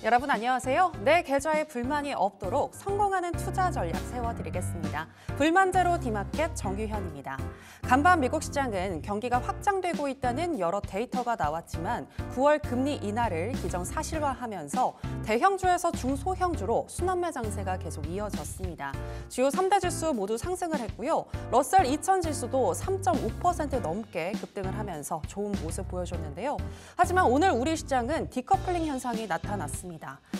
여러분 안녕하세요. 내 계좌에 불만이 없도록 성공하는 투자 전략 세워드리겠습니다. 불만제로 디마켓 정유현입니다. 간밤 미국 시장은 경기가 확장되고 있다는 여러 데이터가 나왔지만 9월 금리 인하를 기정사실화하면서 대형주에서 중소형주로 순환매 장세가 계속 이어졌습니다. 주요 3대 지수 모두 상승을 했고요. 러셀 2000 지수도 3.5% 넘게 급등을 하면서 좋은 모습 보여줬는데요. 하지만 오늘 우리 시장은 디커플링 현상이 나타났습니다.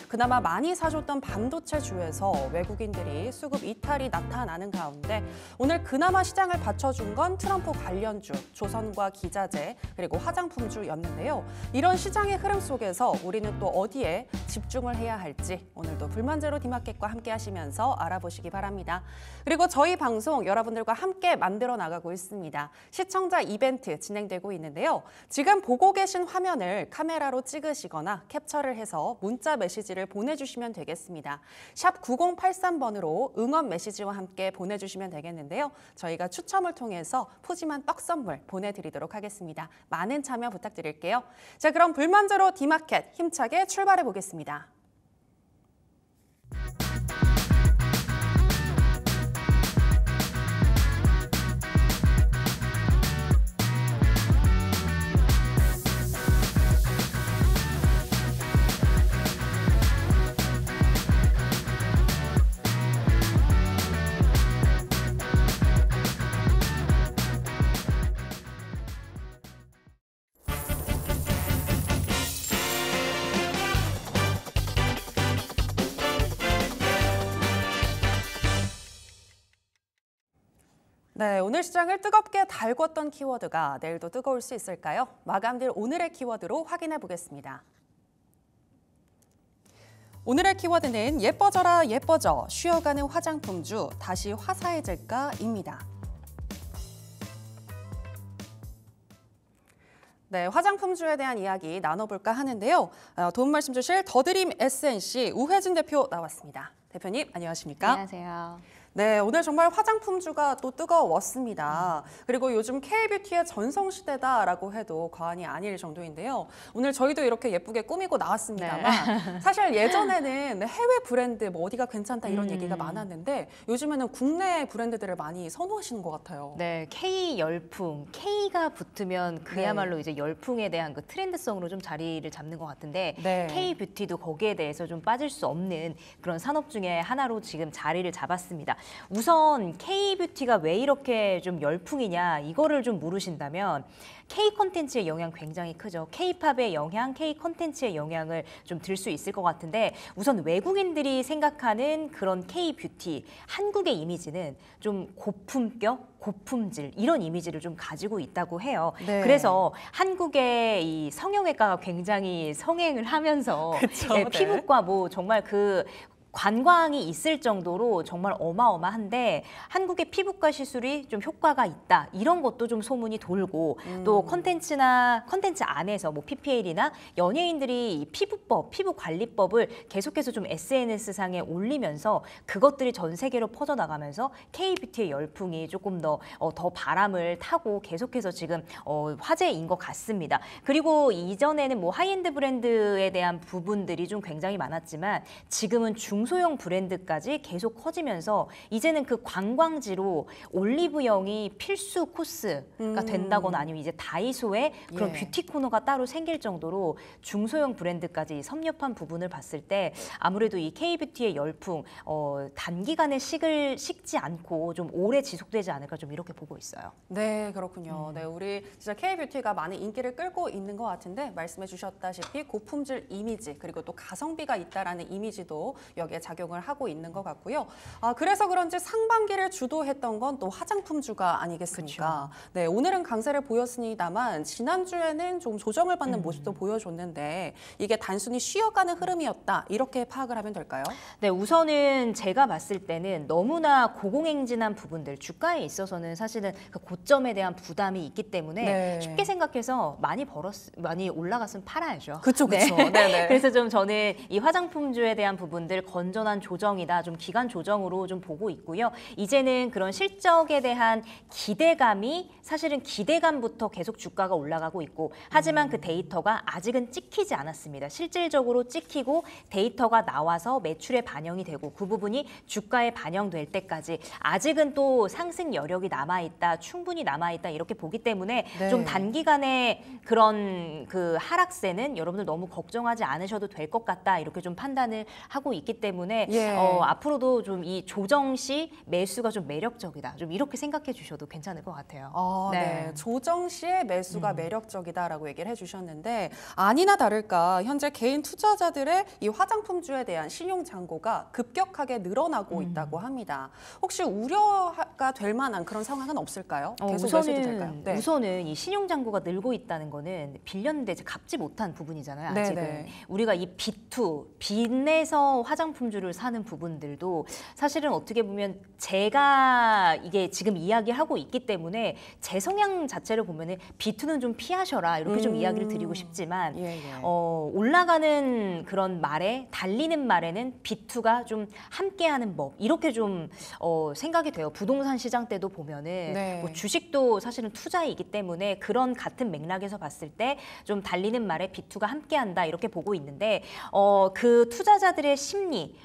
그나마 많이 사줬던 반도체주에서 외국인들이 수급 이탈이 나타나는 가운데 오늘 그나마 시장을 받쳐준 건 트럼프 관련주, 조선과 기자재, 그리고 화장품주였는데요. 이런 시장의 흐름 속에서 우리는 또 어디에 집중을 해야 할지 오늘도 불만제로 디마켓과 함께 하시면서 알아보시기 바랍니다. 그리고 저희 방송 여러분들과 함께 만들어 나가고 있습니다. 시청자 이벤트 진행되고 있는데요. 지금 보고 계신 화면을 카메라로 찍으시거나 캡처를 해서 문자 메시지를 보내주시면 되겠습니다. 샵 9083번으로 응원 메시지와 함께 보내주시면 되겠는데요. 저희가 추첨을 통해서 푸짐한 떡 선물 보내드리도록 하겠습니다. 많은 참여 부탁드릴게요. 자, 그럼 불만제로 디마켓 힘차게 출발해 보겠습니다. 네, 오늘 시장을 뜨겁게 달궜던 키워드가 내일도 뜨거울 수 있을까요? 마감딜 오늘의 키워드로 확인해 보겠습니다. 오늘의 키워드는 예뻐져라 예뻐져 쉬어가는 화장품주 다시 화사해질까입니다. 네, 화장품주에 대한 이야기 나눠볼까 하는데요. 도움 말씀 주실 더드림 SNC 우혜진 대표 나왔습니다. 대표님 안녕하십니까? 안녕하세요. 네, 오늘 정말 화장품주가 또 뜨거웠습니다. 그리고 요즘 K뷰티의 전성시대다라고 해도 과언이 아닐 정도인데요. 오늘 저희도 이렇게 예쁘게 꾸미고 나왔습니다만 네. 사실 예전에는 해외 브랜드 뭐 어디가 괜찮다 이런 얘기가 많았는데 요즘에는 국내 브랜드들을 많이 선호하시는 것 같아요. 네, K 열풍, K가 붙으면 그야말로 이제 열풍에 대한 그 트렌드성으로 좀 자리를 잡는 것 같은데 네. K 뷰티도 거기에 대해서 좀 빠질 수 없는 그런 산업 중에 하나로 지금 자리를 잡았습니다. 우선 K 뷰티가 왜 이렇게 좀 열풍이냐 이거를 좀 물으신다면 K 콘텐츠의 영향 굉장히 크죠. K-팝의 영향, K 콘텐츠의 영향을 좀 들 수 있을 것 같은데 우선 외국인들이 생각하는 그런 K 뷰티, 한국의 이미지는 좀 고품격, 고품질 이런 이미지를 좀 가지고 있다고 해요. 네. 그래서 한국의 이 성형외과가 굉장히 성행을 하면서 그쵸, 네, 네. 피부과 뭐 정말 그 관광이 있을 정도로 정말 어마어마한데 한국의 피부과 시술이 좀 효과가 있다 이런 것도 좀 소문이 돌고 또 컨텐츠 안에서 뭐 PPL이나 연예인들이 피부법, 피부관리법을 계속해서 좀 SNS상에 올리면서 그것들이 전 세계로 퍼져나가면서 K뷰티의 열풍이 조금 더 바람을 타고 계속해서 지금 화제인 것 같습니다. 그리고 이전에는 뭐 하이엔드 브랜드에 대한 부분들이 좀 굉장히 많았지만 지금은 중소형 브랜드까지 계속 커지면서 이제는 그 관광지로 올리브영이 필수 코스가 된다거나 아니면 이제 다이소에 그런 뷰티 코너가 따로 생길 정도로 중소형 브랜드까지 섭렵한 부분을 봤을 때 아무래도 이 K뷰티의 열풍 단기간에 식지 않고 좀 오래 지속되지 않을까 좀 이렇게 보고 있어요. 네, 그렇군요. 네, 우리 진짜 K뷰티가 많은 인기를 끌고 있는 것 같은데 말씀해 주셨다시피 고품질 이미지 그리고 또 가성비가 있다라는 이미지도 여기에 작용을 하고 있는 것 같고요. 그래서 그런지 상반기를 주도했던 건 또 화장품주가 아니겠습니까? 그쵸. 네, 오늘은 강세를 보였습니다만 지난주에는 좀 조정을 받는 모습도 보여줬는데 이게 단순히 쉬어가는 흐름이었다 이렇게 파악을 하면 될까요? 네, 우선은 제가 봤을 때는 너무나 고공행진한 부분들 주가에 있어서는 사실은 그 고점에 대한 부담이 있기 때문에 네. 쉽게 생각해서 많이 올라갔으면 팔아야죠. 그렇죠, 그렇죠. 네. 그래서 좀 저는 이 화장품주에 대한 부분들 건전한 조정이다, 좀 기간 조정으로 좀 보고 있고요. 이제는 그런 실적에 대한 기대감이 사실은 기대감부터 계속 주가가 올라가고 있고, 하지만 그 데이터가 아직은 찍히지 않았습니다. 실질적으로 찍히고 데이터가 나와서 매출에 반영이 되고 그 부분이 주가에 반영될 때까지 아직은 또 상승 여력이 남아있다, 충분히 남아있다 이렇게 보기 때문에 네. 좀 단기간에 그런 그 하락세는 여러분들 너무 걱정하지 않으셔도 될 것 같다 이렇게 좀 판단을 하고 있기 때문에 예. 앞으로도 좀 이 조정 시 매수가 좀 매력적이다, 좀 이렇게 생각해 주셔도 괜찮을 것 같아요. 네. 조정 시에 매수가 매력적이다라고 얘기를 해주셨는데, 아니나 다를까 현재 개인 투자자들의 이 화장품주에 대한 신용 잔고가 급격하게 늘어나고 있다고 합니다. 혹시 우려가 될 만한 그런 상황은 없을까요? 계속 매수도 될까요? 네. 우선은 이 신용 잔고가 늘고 있다는 거는 빌렸는데 이제 갚지 못한 부분이잖아요. 네, 아직은 네. 우리가 이 B2 빚내서 화장품주를 사는 부분들도 사실은 어떻게 보면 제가 이게 지금 이야기하고 있기 때문에 제 성향 자체를 보면은 B2는 좀 피하셔라 이렇게 좀 이야기를 드리고 싶지만 예, 예. 올라가는 그런 말에 달리는 말에는 B2가 좀 함께하는 법 이렇게 좀 생각이 돼요. 부동산 시장 때도 보면은 네. 뭐 주식도 사실은 투자이기 때문에 그런 같은 맥락에서 봤을 때 좀 달리는 말에 B2가 함께한다 이렇게 보고 있는데 그 투자자들의 심리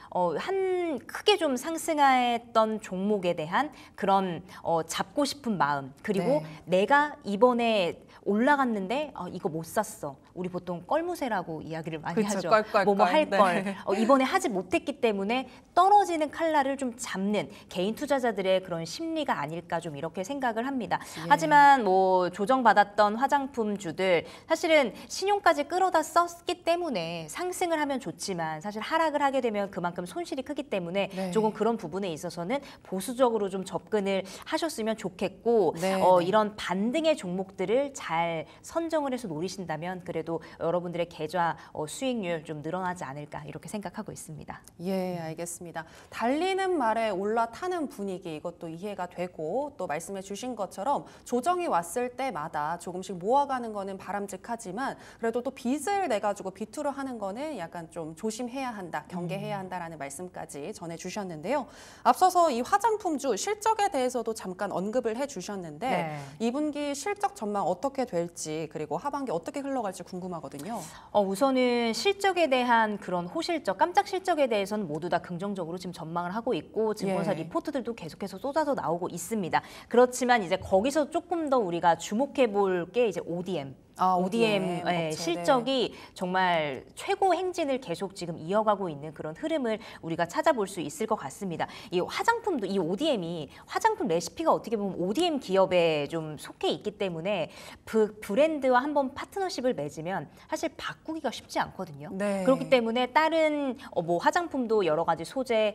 크게 좀 상승했던 종목에 대한 그런 잡고 싶은 마음 그리고 네. 내가 이번에 올라갔는데 이거 못 샀어. 우리 보통 껄무새라고 이야기를 많이 그쵸, 하죠. 껄껄껄. 뭐뭐 할 네. 걸. 이번에 하지 못했기 때문에 떨어지는 칼날을 좀 잡는 개인 투자자들의 그런 심리가 아닐까 좀 이렇게 생각을 합니다. 예. 하지만 뭐 조정받았던 화장품주들 사실은 신용까지 끌어다 썼기 때문에 상승을 하면 좋지만 사실 하락을 하게 되면 그만큼 손실이 크기 때문에 네. 조금 그런 부분에 있어서는 보수적으로 좀 접근을 하셨으면 좋겠고 네, 네. 이런 반등의 종목들을 잘 선정을 해서 노리신다면 그래도 여러분들의 계좌 수익률 좀 늘어나지 않을까 이렇게 생각하고 있습니다. 예, 알겠습니다. 달리는 말에 올라타는 분위기 이것도 이해가 되고 또 말씀해 주신 것처럼 조정이 왔을 때마다 조금씩 모아가는 거는 바람직하지만 그래도 또 빚을 내가지고 B2로 하는 거는 약간 좀 조심해야 한다, 경계해야 한다라는 말씀까지 전해 주셨는데요. 앞서서 이 화장품주 실적에 대해서도 잠깐 언급을 해 주셨는데 네. 2분기 실적 전망 어떻게 될지 그리고 하반기 어떻게 흘러갈지 궁금하거든요. 우선은 실적에 대한 그런 호실적, 깜짝 실적에 대해서는 모두 다 긍정적으로 지금 전망을 하고 있고 증권사 예. 리포트들도 계속해서 쏟아져 나오고 있습니다. 그렇지만 이제 거기서 조금 더 우리가 주목해 볼 게 이제 ODM. ODM 업체, 실적이 정말 최고 행진을 계속 지금 이어가고 있는 그런 흐름을 우리가 찾아볼 수 있을 것 같습니다. 이 화장품도 이 ODM이 화장품 레시피가 어떻게 보면 ODM 기업에 좀 속해 있기 때문에 그 브랜드와 한번 파트너십을 맺으면 사실 바꾸기가 쉽지 않거든요. 네. 그렇기 때문에 다른 뭐 화장품도 여러 가지 소재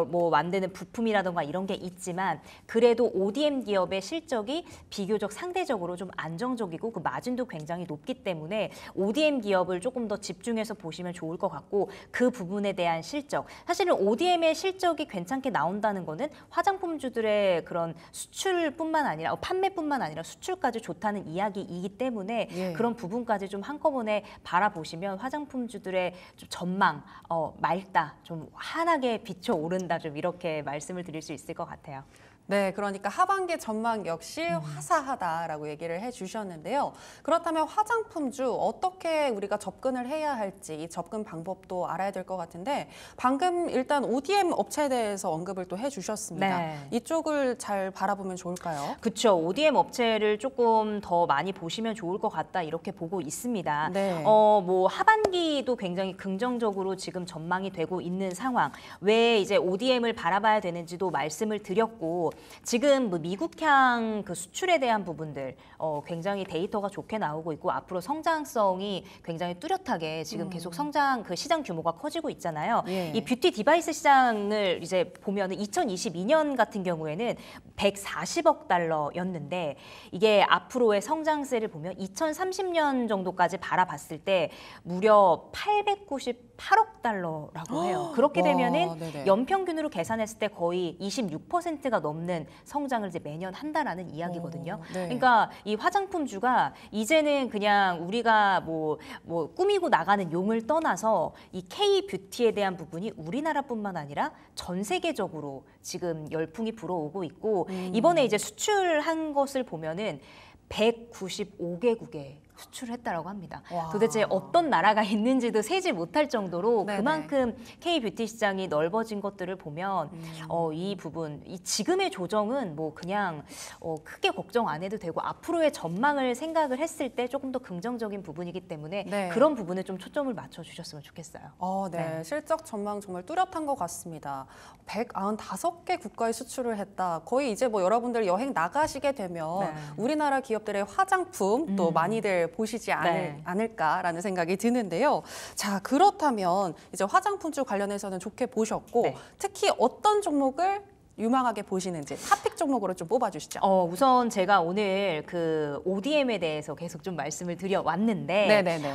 뭐 만드는 부품이라던가 이런 게 있지만 그래도 ODM 기업의 실적이 비교적 상대적으로 좀 안정적이고 그 마진도 굉장히 높기 때문에 ODM 기업을 조금 더 집중해서 보시면 좋을 것 같고 그 부분에 대한 실적 사실은 ODM의 실적이 괜찮게 나온다는 거는 화장품주들의 그런 수출뿐만 아니라 판매뿐만 아니라 수출까지 좋다는 이야기이기 때문에 예. 그런 부분까지 좀 한꺼번에 바라보시면 화장품주들의 좀 전망 맑다 좀 환하게 비춰오른다 좀 이렇게 말씀을 드릴 수 있을 것 같아요. 네, 그러니까 하반기 전망 역시 화사하다라고 얘기를 해주셨는데요. 그렇다면 화장품주 어떻게 우리가 접근을 해야 할지 이 접근 방법도 알아야 될 것 같은데 방금 일단 ODM 업체에 대해서 언급을 또 해주셨습니다. 네. 이쪽을 잘 바라보면 좋을까요? 그렇죠. ODM 업체를 조금 더 많이 보시면 좋을 것 같다 이렇게 보고 있습니다. 네. 뭐 하반기도 굉장히 긍정적으로 지금 전망이 되고 있는 상황. 왜 이제 ODM을 바라봐야 되는지도 말씀을 드렸고 지금 뭐 미국향 그 수출에 대한 부분들 굉장히 데이터가 좋게 나오고 있고 앞으로 성장성이 굉장히 뚜렷하게 지금 계속 성장 그 시장 규모가 커지고 있잖아요. 예. 이 뷰티 디바이스 시장을 이제 보면은 2022년 같은 경우에는 140억 달러였는데 이게 앞으로의 성장세를 보면 2030년 정도까지 바라봤을 때 무려 890 8억 달러라고 해요. 그렇게 와, 되면은 네네. 연평균으로 계산했을 때 거의 26%가 넘는 성장을 이제 매년 한다라는 이야기거든요. 네. 그러니까 이 화장품주가 이제는 그냥 우리가 뭐 꾸미고 나가는 용을 떠나서 이 K-뷰티에 대한 부분이 우리나라뿐만 아니라 전 세계적으로 지금 열풍이 불어오고 있고 이번에 이제 수출한 것을 보면은 195개국에 수출했다라고 합니다. 와. 도대체 어떤 나라가 있는지도 세지 못할 정도로 네네. 그만큼 K-뷰티 시장이 넓어진 것들을 보면 이 부분, 이 지금의 조정은 뭐 그냥 크게 걱정 안 해도 되고 앞으로의 전망을 생각을 했을 때 조금 더 긍정적인 부분이기 때문에 네. 그런 부분에 좀 초점을 맞춰주셨으면 좋겠어요. 네. 네. 실적 전망 정말 뚜렷한 것 같습니다. 195개 국가에 수출을 했다. 거의 이제 뭐 여러분들 여행 나가시게 되면 네. 우리나라 기업들의 화장품 또 많이들 보시지 네. 않을까라는 생각이 드는데요. 자, 그렇다면 이제 화장품주 관련해서는 좋게 보셨고 네. 특히 어떤 종목을 유망하게 보시는지 탑픽 종목으로 좀 뽑아주시죠. 우선 제가 오늘 그 ODM에 대해서 계속 좀 말씀을 드려왔는데 네네네.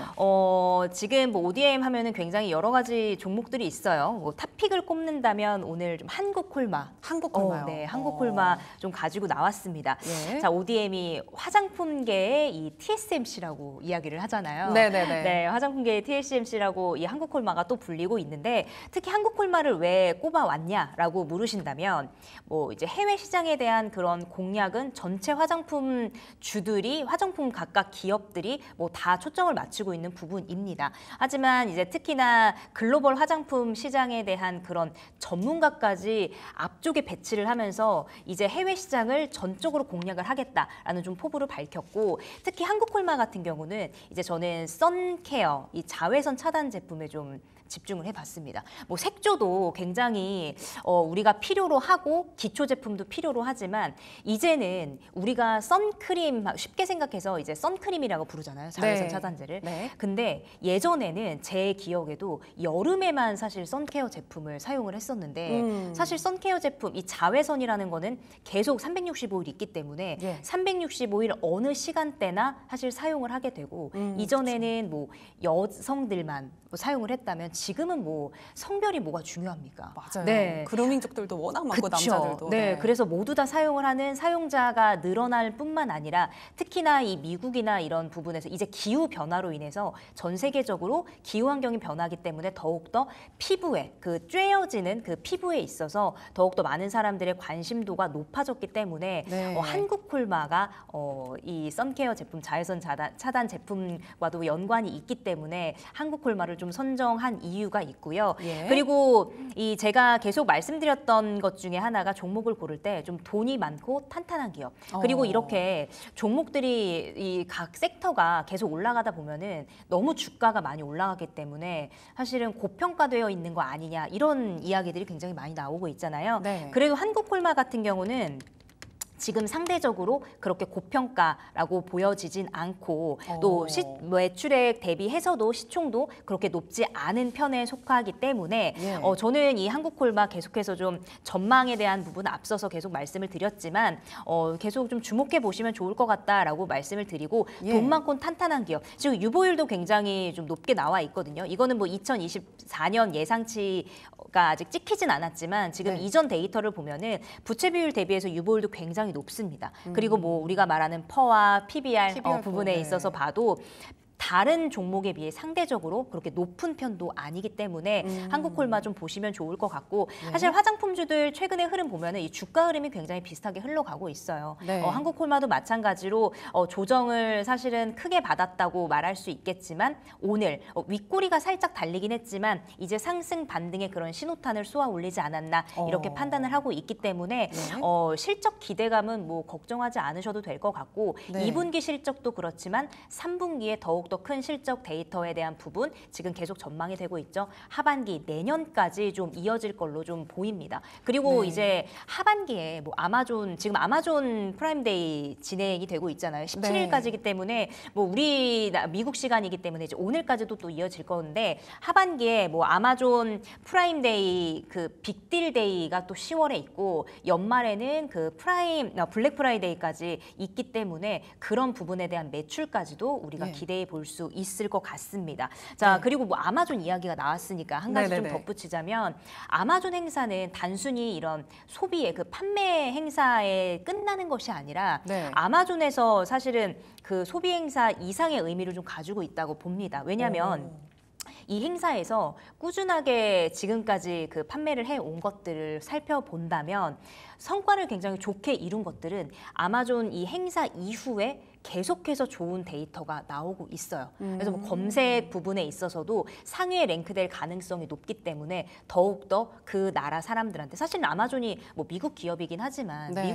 지금 뭐 ODM 하면은 굉장히 여러 가지 종목들이 있어요. 뭐 탑픽을 꼽는다면 오늘 좀 한국콜마. 한국콜마요. 네, 한국콜마 좀 가지고 나왔습니다. 예. 자, ODM이 화장품계의 이 TSMC라고 이야기를 하잖아요. 네네네. 네, 화장품계의 TSMC라고 이 한국콜마가 또 불리고 있는데 특히 한국콜마를 왜 꼽아왔냐라고 물으신다면 뭐 이제 해외 시장에 대한 그런 공략은 전체 화장품 주들이 화장품 각각 기업들이 뭐 다 초점을 맞추고 있는 부분입니다. 하지만 이제 특히나 글로벌 화장품 시장에 대한 그런 전문가까지 앞쪽에 배치를 하면서 이제 해외 시장을 전적으로 공략을 하겠다라는 좀 포부를 밝혔고 특히 한국콜마 같은 경우는 이제 저는 선케어 이 자외선 차단 제품에 좀 집중을 해봤습니다. 뭐 색조도 굉장히 우리가 필요로 하고 기초 제품도 필요로 하지만 이제는 우리가 선크림 쉽게 생각해서 이제 선크림이라고 부르잖아요. 자외선 네. 차단제를. 네. 근데 예전에는 제 기억에도 여름에만 사실 선케어 제품을 사용을 했었는데 사실 선케어 제품 이 자외선이라는 거는 계속 365일 있기 때문에 예. 365일 어느 시간대나 사실 사용을 하게 되고 이전에는 뭐 여성들만 뭐 사용을 했다면 지금은 뭐 성별이 뭐가 중요합니까? 맞아요. 네. 그루밍족들도 워낙 많고 그쵸. 남자들도. 네, 그래서 모두 다 사용을 하는 사용자가 늘어날 뿐만 아니라 특히나 이 미국이나 이런 부분에서 이제 기후 변화로 인해서 전 세계적으로 기후 환경이 변하기 때문에 더욱더 피부에 그 쬐어지는 그 피부에 있어서 더욱더 많은 사람들의 관심도가 높아졌기 때문에 네. 한국콜마가 이 선케어 제품 자외선 차단 제품과도 연관이 있기 때문에 한국콜마를 좀 선정한 이유가 있고요. 예. 그리고 이 제가 계속 말씀드렸던 것 중에 하나가 종목을 고를 때 좀 돈이 많고 탄탄한 기업. 그리고 이렇게 종목들이 이 각 섹터가 계속 올라가다 보면은 너무 주가가 많이 올라가기 때문에 사실은 고평가되어 있는 거 아니냐 이런 이야기들이 굉장히 많이 나오고 있잖아요. 네. 그래도 한국콜마 같은 경우는 지금 상대적으로 그렇게 고평가라고 보여지진 않고 또 매출액 대비해서도 시총도 그렇게 높지 않은 편에 속하기 때문에 예. 저는 이 한국콜마 계속해서 좀 전망에 대한 부분 앞서서 계속 말씀을 드렸지만 계속 좀 주목해 보시면 좋을 것 같다라고 말씀을 드리고 예. 돈 많고 탄탄한 기업 지금 유보율도 굉장히 좀 높게 나와 있거든요. 이거는 뭐 2024년 예상치가 아직 찍히진 않았지만 지금 네. 이전 데이터를 보면은 부채 비율 대비해서 유보율도 굉장히 높습니다. 그리고 뭐 우리가 말하는 퍼와 PBR, PBR 부분에 네. 있어서 봐도 다른 종목에 비해 상대적으로 그렇게 높은 편도 아니기 때문에 한국콜마 좀 보시면 좋을 것 같고 사실 화장품주들 최근의 흐름 보면은 이 주가 흐름이 굉장히 비슷하게 흘러가고 있어요. 네. 한국콜마도 마찬가지로 조정을 사실은 크게 받았다고 말할 수 있겠지만 오늘 윗꼬리가 살짝 달리긴 했지만 이제 상승 반등의 그런 신호탄을 쏘아 올리지 않았나 이렇게 판단을 하고 있기 때문에 네. 실적 기대감은 뭐 걱정하지 않으셔도 될 것 같고 네. 2분기 실적도 그렇지만 3분기에 더욱 더 큰 실적 데이터에 대한 부분 지금 계속 전망이 되고 있죠. 하반기 내년까지 좀 이어질 걸로 좀 보입니다. 그리고 네. 이제 하반기에 뭐 지금 아마존 프라임데이 진행이 되고 있잖아요. 17일까지이기 때문에 뭐 미국 시간이기 때문에 이제 오늘까지도 또 이어질 건데 하반기에 뭐 아마존 프라임데이 그 빅딜 데이가 또 10월에 있고 연말에는 그 블랙 프라이데이까지 있기 때문에 그런 부분에 대한 매출까지도 우리가 예. 기대해 볼 볼 수 있을 것 같습니다. 자, 네. 그리고 뭐 아마존 이야기가 나왔으니까 한 가지 좀 네네네. 덧붙이자면 아마존 행사는 단순히 이런 소비의 그 판매 행사에 끝나는 것이 아니라 네. 아마존에서 사실은 그 소비 행사 이상의 의미를 좀 가지고 있다고 봅니다. 왜냐하면 이 행사에서 꾸준하게 지금까지 그 판매를 해온 것들을 살펴본다면 성과를 굉장히 좋게 이룬 것들은 아마존 이 행사 이후에 계속해서 좋은 데이터가 나오고 있어요. 그래서 뭐 검색 부분에 있어서도 상위에 랭크될 가능성이 높기 때문에 더욱더 그 나라 사람들한테 사실은 아마존이 뭐 미국 기업이긴 하지만 네.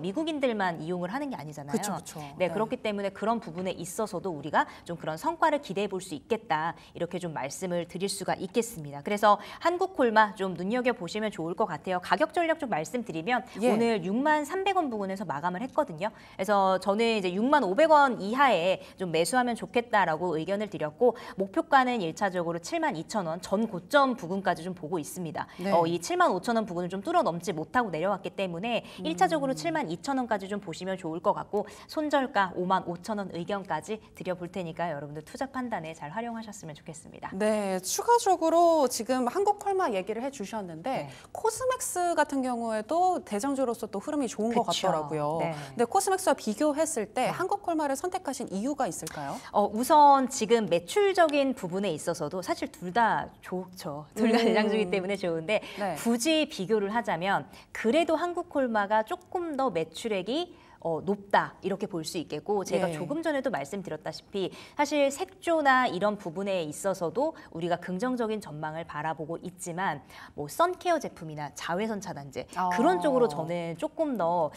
미국인들만 이용을 하는 게 아니잖아요. 그렇죠. 네, 그렇기 때문에 그런 부분에 있어서도 우리가 좀 그런 성과를 기대해 볼 수 있겠다. 이렇게 좀 말씀을 드릴 수가 있겠습니다. 그래서 한국 콜마 좀 눈여겨보시면 좋을 것 같아요. 가격 전략 좀 말씀드리면 예. 오늘 63,300원 부근에서 마감을 했거든요. 그래서 저는 이제 65,500원 이하에 좀 매수하면 좋겠다라고 의견을 드렸고 목표가는 1차적으로 72,000원 전 고점 부근까지 좀 보고 있습니다. 네. 이 75,000원 부근을 좀 뚫어 넘지 못하고 내려왔기 때문에 1차적으로 72,000원까지 좀 보시면 좋을 것 같고 손절가 55,000원 의견까지 드려볼 테니까 여러분들 투자 판단에 잘 활용하셨으면 좋겠습니다. 네, 추가적으로 지금 한국 컬마 얘기를 해주셨는데 네. 코스맥스 같은 경우에도 대장주로서 또 흐름이 좋은 것 그쵸. 같더라고요. 네. 근데 코스맥스와 비교했을 때 한국 컬마를 선택하신 이유가 있을까요? 우선 지금 매출적인 부분에 있어서도 사실 둘 다 좋죠. 둘 다 대장주이기 때문에 좋은데 네. 굳이 비교를 하자면 그래도 한국 콜마가 조금 더 매출액이 높다 이렇게 볼 수 있겠고 제가 예. 조금 전에도 말씀드렸다시피 사실 색조나 이런 부분에 있어서도 우리가 긍정적인 전망을 바라보고 있지만 뭐 선케어 제품이나 자외선 차단제 그런 쪽으로 저는 조금 더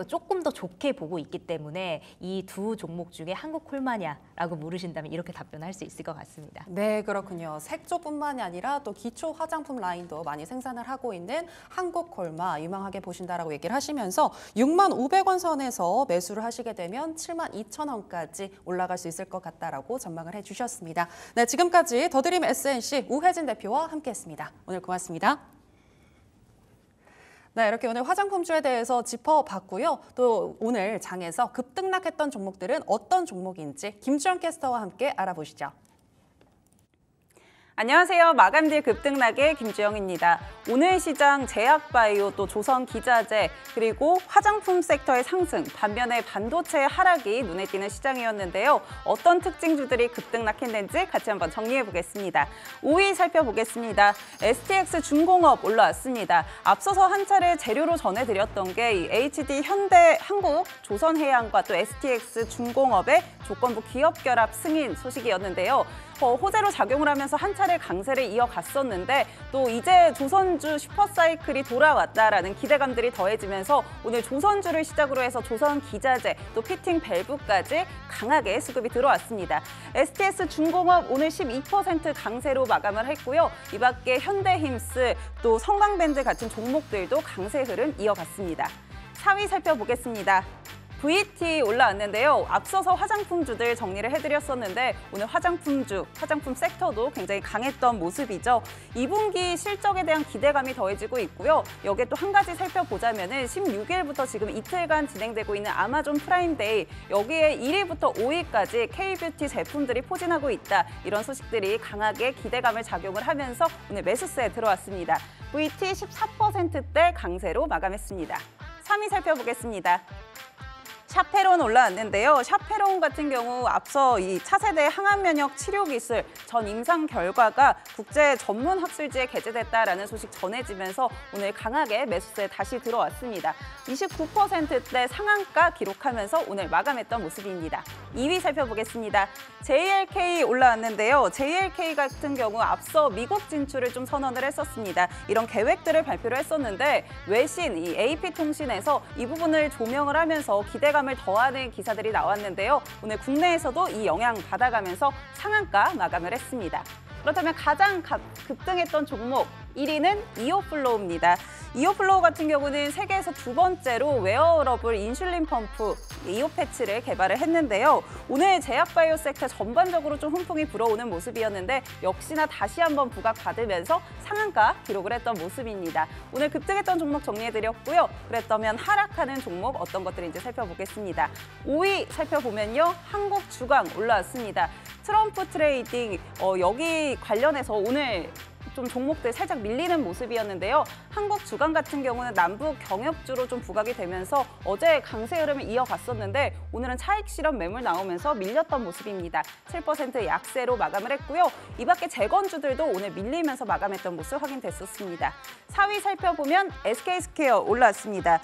조금 더 좋게 보고 있기 때문에 이 두 종목 중에 한국 콜마냐라고 물으신다면 이렇게 답변할 수 있을 것 같습니다. 네, 그렇군요. 색조뿐만이 아니라 또 기초 화장품 라인도 많이 생산을 하고 있는 한국 콜마 유망하게 보신다라고 얘기를 하시면서 65,000원 선에서 매수를 하시게 되면 72,000원까지 올라갈 수 있을 것 같다라고 전망을 해주셨습니다. 네, 지금까지 더드림 SNC 우혜진 대표와 함께했습니다. 오늘 고맙습니다. 네, 이렇게 오늘 화장품주에 대해서 짚어봤고요. 또 오늘 장에서 급등락했던 종목들은 어떤 종목인지 김주영 캐스터와 함께 알아보시죠. 안녕하세요. 마감딜 급등락의 김주영입니다. 오늘 시장 제약바이오 또 조선기자재 그리고 화장품 섹터의 상승, 반면에 반도체의 하락이 눈에 띄는 시장이었는데요. 어떤 특징주들이 급등락했는지 같이 한번 정리해 보겠습니다. 5위 살펴보겠습니다. STX 중공업 올라왔습니다. 앞서서 한 차례 재료로 전해드렸던 게 이 HD 현대 한국 조선해양과 또 STX 중공업의 조건부 기업 결합 승인 소식이었는데요. 호재로 작용을 하면서 한 차례 강세를 이어갔었는데 또 이제 조선주 슈퍼사이클이 돌아왔다라는 기대감들이 더해지면서 오늘 조선주를 시작으로 해서 조선기자재 또 피팅 밸브까지 강하게 수급이 들어왔습니다. STS 중공업 오늘 12% 강세로 마감을 했고요. 이 밖에 현대힘스 또 성강밴드 같은 종목들도 강세 흐름 이어갔습니다. 4위 살펴보겠습니다. VT 올라왔는데요. 앞서서 화장품주들 정리를 해드렸었는데 오늘 화장품주, 화장품 섹터도 굉장히 강했던 모습이죠. 2분기 실적에 대한 기대감이 더해지고 있고요. 여기에 또 한 가지 살펴보자면은 16일부터 지금 이틀간 진행되고 있는 아마존 프라임데이 여기에 1위부터 5위까지 K뷰티 제품들이 포진하고 있다. 이런 소식들이 강하게 기대감을 작용을 하면서 오늘 매수세에 들어왔습니다. VT 14%대 강세로 마감했습니다. 3위 살펴보겠습니다. 샤페론 올라왔는데요. 샤페론 같은 경우 앞서 이 차세대 항암 면역 치료 기술 전 임상 결과가 국제 전문 학술지에 게재됐다라는 소식 전해지면서 오늘 강하게 매수세에 다시 들어왔습니다. 29%대 상한가 기록하면서 오늘 마감했던 모습입니다. 2위 살펴보겠습니다. JLK 올라왔는데요. JLK 같은 경우 앞서 미국 진출을 좀 선언을 했었습니다. 이런 계획들을 발표를 했었는데 외신 이 AP통신에서 이 부분을 조명을 하면서 기대감을 더하는 기사들이 나왔는데요. 오늘 국내에서도 이 영향 받아가면서 상한가 마감을 했습니다. 그렇다면 가장 급등했던 종목 1위는 이오플로우입니다. 이오플로우 같은 경우는 세계에서 두 번째로 웨어러블 인슐린 펌프 이오 패치를 개발을 했는데요. 오늘 제약바이오 섹터 전반적으로 좀 훈풍이 불어오는 모습이었는데 역시나 다시 한번 부각받으면서 상한가 기록을 했던 모습입니다. 오늘 급등했던 종목 정리해드렸고요. 그랬다면 하락하는 종목 어떤 것들인지 살펴보겠습니다. 5위 살펴보면요. 한국주강 올라왔습니다. 트럼프 트레이딩 여기 관련해서 오늘 좀 종목들 살짝 밀리는 모습이었는데요. 한국주강 같은 경우는 남북 경협주로 좀 부각이 되면서 어제 강세 흐름을 이어갔었는데 오늘은 차익 실현 매물 나오면서 밀렸던 모습입니다. 7% 약세로 마감을 했고요. 이 밖에 재건주들도 오늘 밀리면서 마감했던 모습 확인됐었습니다. 4위 살펴보면 SK스퀘어 올라왔습니다.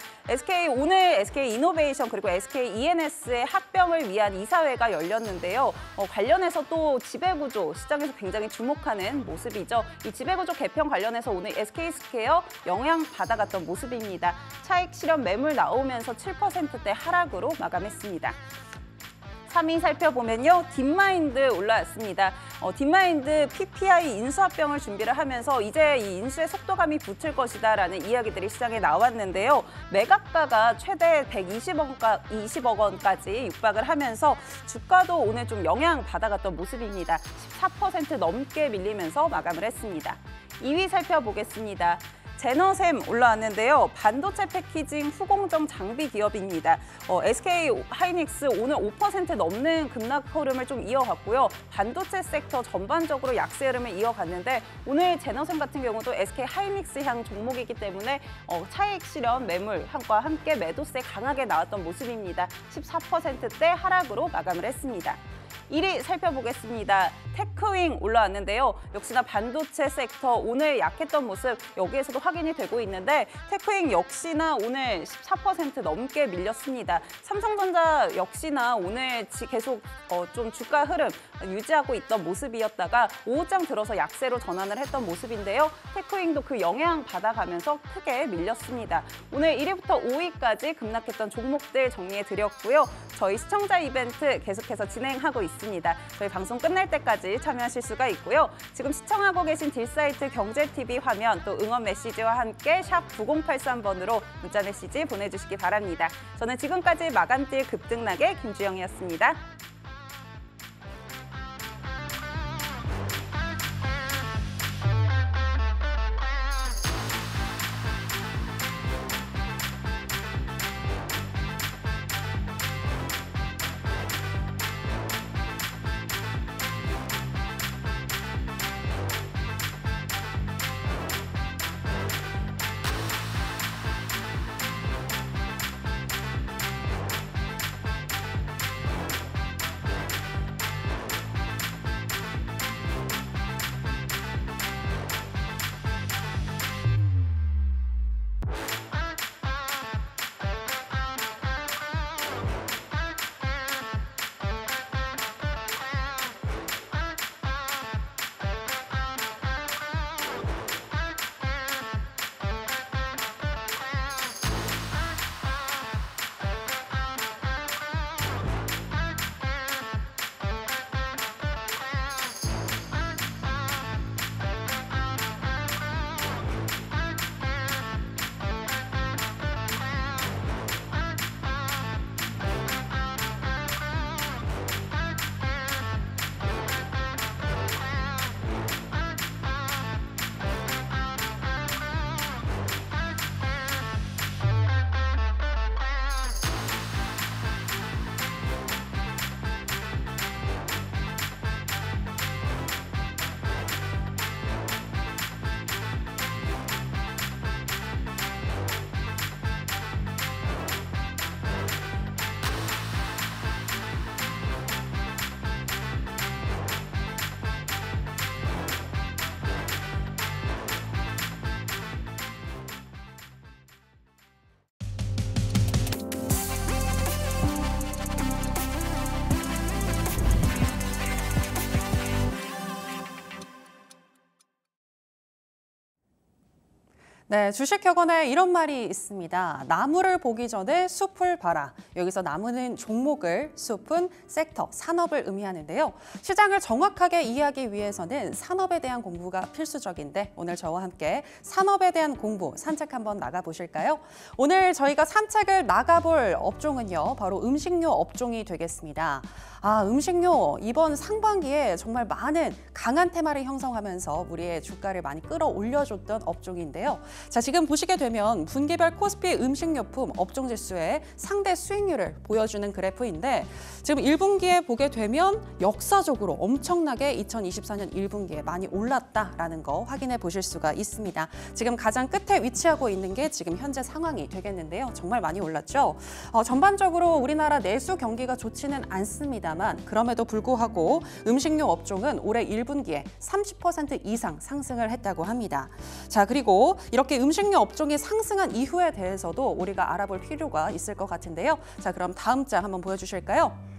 오늘 SK이노베이션 그리고 SKENS의 합병을 위한 이사회가 열렸는데요. 관련해서 또 지배구조 시장에서 굉장히 주목하는 모습이죠. 이 지배구조 개편 관련해서 오늘 SK스퀘어 영향받아갔던 모습입니다. 차익 실현 매물 나오면서 7%대 하락으로 마감했습니다. 3위 살펴보면요. 딥마인드 올라왔습니다. 딥마인드 PPI 인수합병을 준비를 하면서 이제 이 인수의 속도감이 붙을 것이다라는 이야기들이 시장에 나왔는데요. 매각가가 최대 120억 원까지 육박을 하면서 주가도 오늘 좀 영향받아갔던 모습입니다. 14% 넘게 밀리면서 마감을 했습니다. 2위 살펴보겠습니다. 제너셈 올라왔는데요. 반도체 패키징 후공정 장비 기업입니다. SK 하이닉스 오늘 5% 넘는 급락 흐름을 좀 이어갔고요. 반도체 섹터 전반적으로 약세 흐름을 이어갔는데 오늘 제너셈 같은 경우도 SK 하이닉스 향 종목이기 때문에 차익 실현 매물과 함께 매도세 강하게 나왔던 모습입니다. 14%대 하락으로 마감을 했습니다. 1위 살펴보겠습니다. 테크윙 올라왔는데요. 역시나 반도체 섹터 오늘 약했던 모습 여기에서도 확인이 되고 있는데 테크윙 역시나 오늘 14% 넘게 밀렸습니다. 삼성전자 역시나 오늘 계속 좀 주가 흐름 유지하고 있던 모습이었다가 오후장 들어서 약세로 전환을 했던 모습인데요. 테크윙도 그 영향 받아가면서 크게 밀렸습니다. 오늘 1위부터 5위까지 급락했던 종목들 정리해드렸고요. 저희 시청자 이벤트 계속해서 진행하고 있습니다. 저희 방송 끝날 때까지 참여하실 수가 있고요. 지금 시청하고 계신 딜사이트 경제TV 화면 또 응원 메시지와 함께 샵 9083번으로 문자 메시지 보내주시기 바랍니다. 저는 지금까지 마감딜 급등락의 김주영이었습니다. 네, 주식학원에 이런 말이 있습니다. 나무를 보기 전에 숲을 봐라. 여기서 나무는 종목을, 숲은 섹터, 산업을 의미하는데요. 시장을 정확하게 이해하기 위해서는 산업에 대한 공부가 필수적인데 오늘 저와 함께 산업에 대한 공부, 산책 한번 나가보실까요? 오늘 저희가 산책을 나가볼 업종은요, 바로 음식료 업종이 되겠습니다. 음식료 이번 상반기에 정말 많은 강한 테마를 형성하면서 우리의 주가를 많이 끌어올려줬던 업종인데요. 자, 지금 보시게 되면 분기별 코스피 음식료품 업종지수의 상대 수익률을 보여주는 그래프인데 지금 1분기에 보게 되면 역사적으로 엄청나게 2024년 1분기에 많이 올랐다라는 거 확인해 보실 수가 있습니다. 지금 가장 끝에 위치하고 있는 게 지금 현재 상황이 되겠는데요. 정말 많이 올랐죠. 전반적으로 우리나라 내수 경기가 좋지는 않습니다만 그럼에도 불구하고 음식료 업종은 올해 1분기에 30% 이상 상승을 했다고 합니다. 자, 그리고 이렇게 음식료 업종이 상승한 이유에 대해서도 우리가 알아볼 필요가 있을 것 같은데요. 자, 그럼 다음 장 한번 보여주실까요?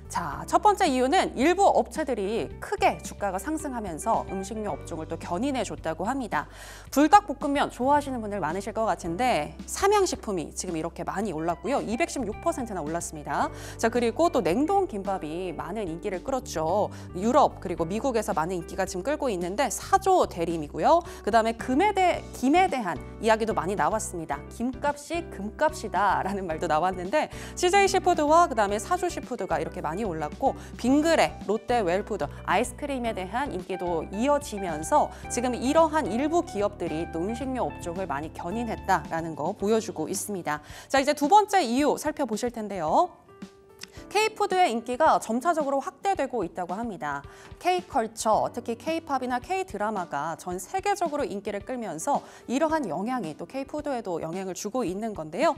자, 첫 번째 이유는 일부 업체들이 크게 주가가 상승하면서 음식료 업종을 또 견인해줬다고 합니다. 불닭볶음면 좋아하시는 분들 많으실 것 같은데 삼양식품이 지금 이렇게 많이 올랐고요. 216%나 올랐습니다. 자, 그리고 또 냉동김밥이 많은 인기를 끌었죠. 유럽 그리고 미국에서 많은 인기가 지금 끌고 있는데 사조 대림이고요. 그다음에 김에 대한 이야기도 많이 나왔습니다. 김값이 금값이다라는 말도 나왔는데 CJ시푸드와 그다음에 사조시푸드가 이렇게 많이 올랐고 빙그레, 롯데 웰푸드, 아이스크림에 대한 인기도 이어지면서 지금 이러한 일부 기업들이 또 음식료 업종을 많이 견인했다라는 거 보여주고 있습니다. 자, 이제 두 번째 이유 살펴보실 텐데요. K푸드의 인기가 점차적으로 확대되고 있다고 합니다. K컬처, 특히 K팝이나 K드라마가 전 세계적으로 인기를 끌면서 이러한 영향이 또 K푸드에도 영향을 주고 있는 건데요.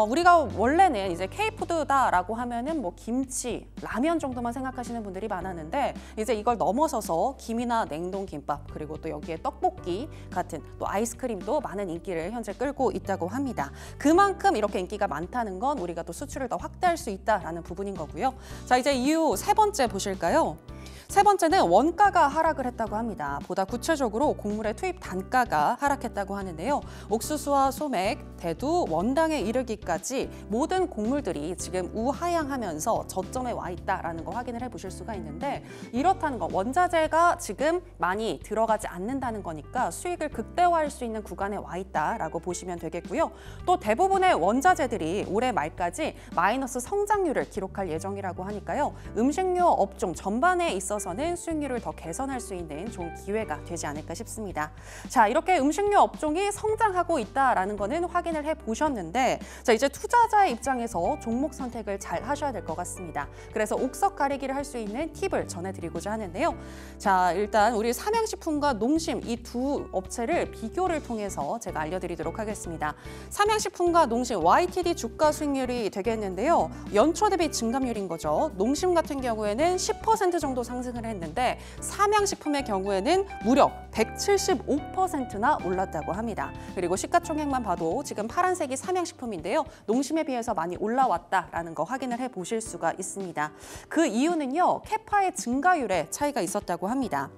우리가 원래는 이제 K푸드다라고 하면은 뭐 김치, 라면 정도만 생각하시는 분들이 많았는데 이제 이걸 넘어서서 김이나 냉동김밥 그리고 또 여기에 떡볶이 같은 또 아이스크림도 많은 인기를 현재 끌고 있다고 합니다. 그만큼 이렇게 인기가 많다는 건 우리가 또 수출을 더 확대할 수 있다라는 부분인 거고요. 자, 이제 이유 세 번째 보실까요? 세 번째는 원가가 하락을 했다고 합니다. 보다 구체적으로 곡물의 투입 단가가 하락했다고 하는데요. 옥수수와 소맥, 대두, 원당에 이르기까지 모든 곡물들이 지금 우하향하면서 저점에 와 있다라는 거 확인을 해보실 수가 있는데 이렇다는 건 원자재가 지금 많이 들어가지 않는다는 거니까 수익을 극대화할 수 있는 구간에 와 있다라고 보시면 되겠고요. 또 대부분의 원자재들이 올해 말까지 마이너스 성장률을 기록할 예정이라고 하니까요. 음식료 업종 전반에 있어서는 수익률을 더 개선할 수 있는 좋은 기회가 되지 않을까 싶습니다. 자, 이렇게 음식료 업종이 성장하고 있다라는 거는 확인을 해보셨는데 자, 이제 투자자의 입장에서 종목 선택을 잘 하셔야 될 것 같습니다. 그래서 옥석 가리기를 할 수 있는 팁을 전해드리고자 하는데요. 자, 일단 우리 삼양식품과 농심 이 두 업체를 비교를 통해서 제가 알려드리도록 하겠습니다. 삼양식품과 농심 YTD 주가 수익률이 되겠는데요. 연초 대비 증감률인 거죠. 농심 같은 경우에는 10% 정도 상승을 했는데 삼양식품의 경우에는 무려 175%나 올랐다고 합니다. 그리고 시가총액만 봐도 지금 파란색이 삼양식품인데요. 농심에 비해서 많이 올라왔다라는 거 확인을 해보실 수가 있습니다. 그 이유는요. 캐파의 증가율에 차이가 있었다고 합니다.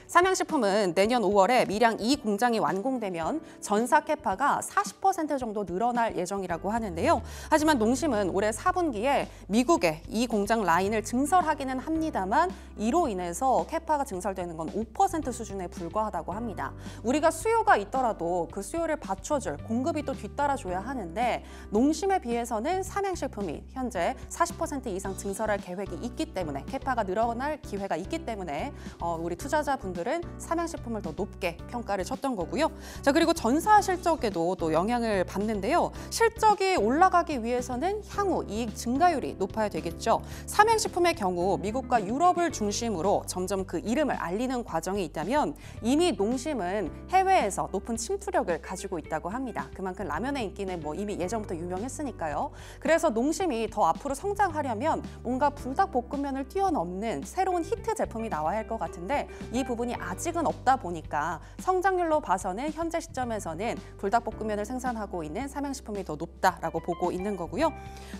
삼양식품은 내년 5월에 밀양 2 공장이 완공되면 전사 캐파가 40% 정도 늘어날 예정이라고 하는데요. 하지만 농심은 올해 4분기에 미국에 이 공장 라인을 증설하기는 합니다만 이로 인해서 캐파가 증설되는 건 5% 수준에 불과하다고 합니다. 우리가 수요가 있더라도 그 수요를 받쳐줄 공급이 또 뒤따라줘야 하는데 농심에 비해서는 삼양식품이 현재 40% 이상 증설할 계획이 있기 때문에 캐파가 늘어날 기회가 있기 때문에 우리 투자자분들은 삼양식품을 더 높게 평가를 쳤던 거고요. 자, 그리고 전사 실적에도 또 영향을 받는데요. 실적이 올라가기 위해서는 향후 이익 증가율이 높아야 되겠죠. 삼양식품의 경우 미국과 유럽을 중심으로 점점 그 이름을 알리는 과정이 있다면 이미 농심은 해외에서 높은 침투력을 가지고 있다고 합니다. 그만큼 라면의 인기는 뭐 이미 예전부터 유명했으니까요. 그래서 농심이 더 앞으로 성장하려면 뭔가 불닭볶음면을 뛰어넘는 새로운 히트 제품이 나와야 할 것 같은데 이 부분이 부분이 아직은 없다 보니까 성장률로 봐서는 현재 시점에서는 불닭볶음면을 생산하고 있는 삼양식품이 더 높다라고 보고 있는 거고요.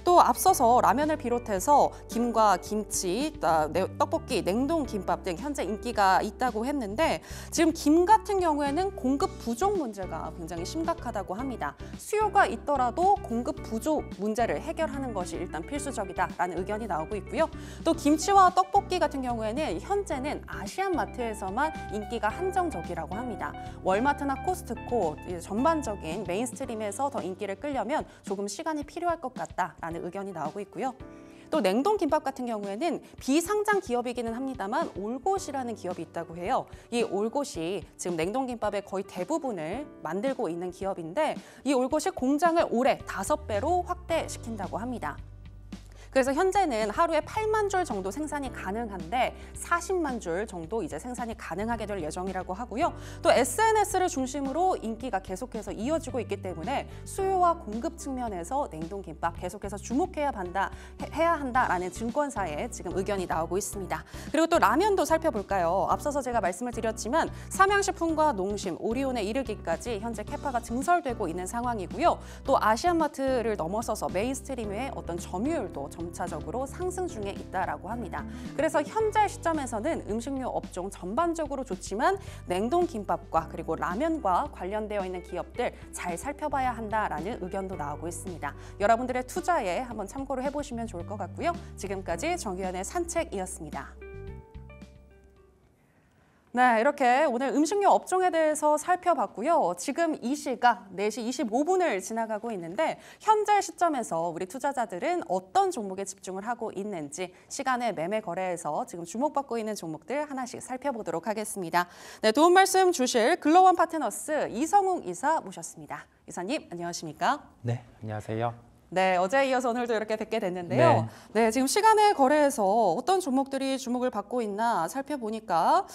또 앞서서 라면을 비롯해서 김과 김치, 떡볶이, 냉동 김밥 등 현재 인기가 있다고 했는데 지금 김 같은 경우에는 공급 부족 문제가 굉장히 심각하다고 합니다. 수요가 있더라도 공급 부족 문제를 해결하는 것이 일단 필수적이다라는 의견이 나오고 있고요. 또 김치와 떡볶이 같은 경우에는 현재는 아시안마트에서만 인기가 한정적이라고 합니다. 월마트나 코스트코 전반적인 메인스트림에서 더 인기를 끌려면 조금 시간이 필요할 것 같다라는 의견이 나오고 있고요. 또 냉동 김밥 같은 경우에는 비상장 기업이기는 합니다만 올곳이라는 기업이 있다고 해요. 이 올곳이 지금 냉동 김밥의 거의 대부분을 만들고 있는 기업인데 이 올곳이 공장을 올해 5배로 확대시킨다고 합니다. 그래서 현재는 하루에 8만 줄 정도 생산이 가능한데 40만 줄 정도 이제 생산이 가능하게 될 예정이라고 하고요. 또 SNS를 중심으로 인기가 계속해서 이어지고 있기 때문에 수요와 공급 측면에서 냉동김밥 계속해서 주목해야 한다라는 증권사의 지금 의견이 나오고 있습니다. 그리고 또 라면도 살펴볼까요? 앞서서 제가 말씀을 드렸지만 삼양식품과 농심, 오리온에 이르기까지 현재 캐파가 증설되고 있는 상황이고요. 또 아시안마트를 넘어서서 메인스트림의 어떤 점유율도 점차적으로 상승 중에 있다라고 합니다. 그래서 현재 시점에서는 음식료 업종 전반적으로 좋지만 냉동 김밥과 그리고 라면과 관련되어 있는 기업들 잘 살펴봐야 한다라는 의견도 나오고 있습니다. 여러분들의 투자에 한번 참고를 해보시면 좋을 것 같고요. 지금까지 정유현의 산책이었습니다. 네, 이렇게 오늘 음식료 업종에 대해서 살펴봤고요. 지금 이 시각 4시 25분을 지나가고 있는데 현재 시점에서 우리 투자자들은 어떤 종목에 집중을 하고 있는지 시간의 매매 거래에서 지금 주목받고 있는 종목들 하나씩 살펴보도록 하겠습니다. 네, 도움 말씀 주실 글로원 파트너스 이성웅 이사 모셨습니다. 이사님, 안녕하십니까? 네, 안녕하세요. 네, 어제에 이어서 오늘도 이렇게 뵙게 됐는데요. 네, 지금 시간의 거래에서 어떤 종목들이 주목을 받고 있나 살펴보니까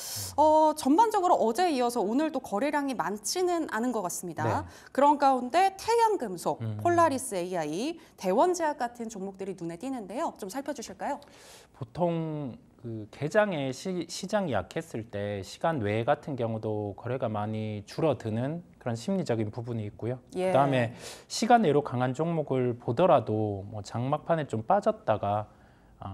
전반적으로 어제에 이어서 오늘도 거래량이 많지는 않은 것 같습니다. 네. 그런 가운데 태양금속, 폴라리스 AI, 대원제약 같은 종목들이 눈에 띄는데요. 좀 살펴주실까요? 보통 그 개장에 시장이 약했을 때 시간 외 같은 경우도 거래가 많이 줄어드는 그런 심리적인 부분이 있고요. 예. 그다음에 시간 외로 강한 종목을 보더라도 뭐 장막판에 좀 빠졌다가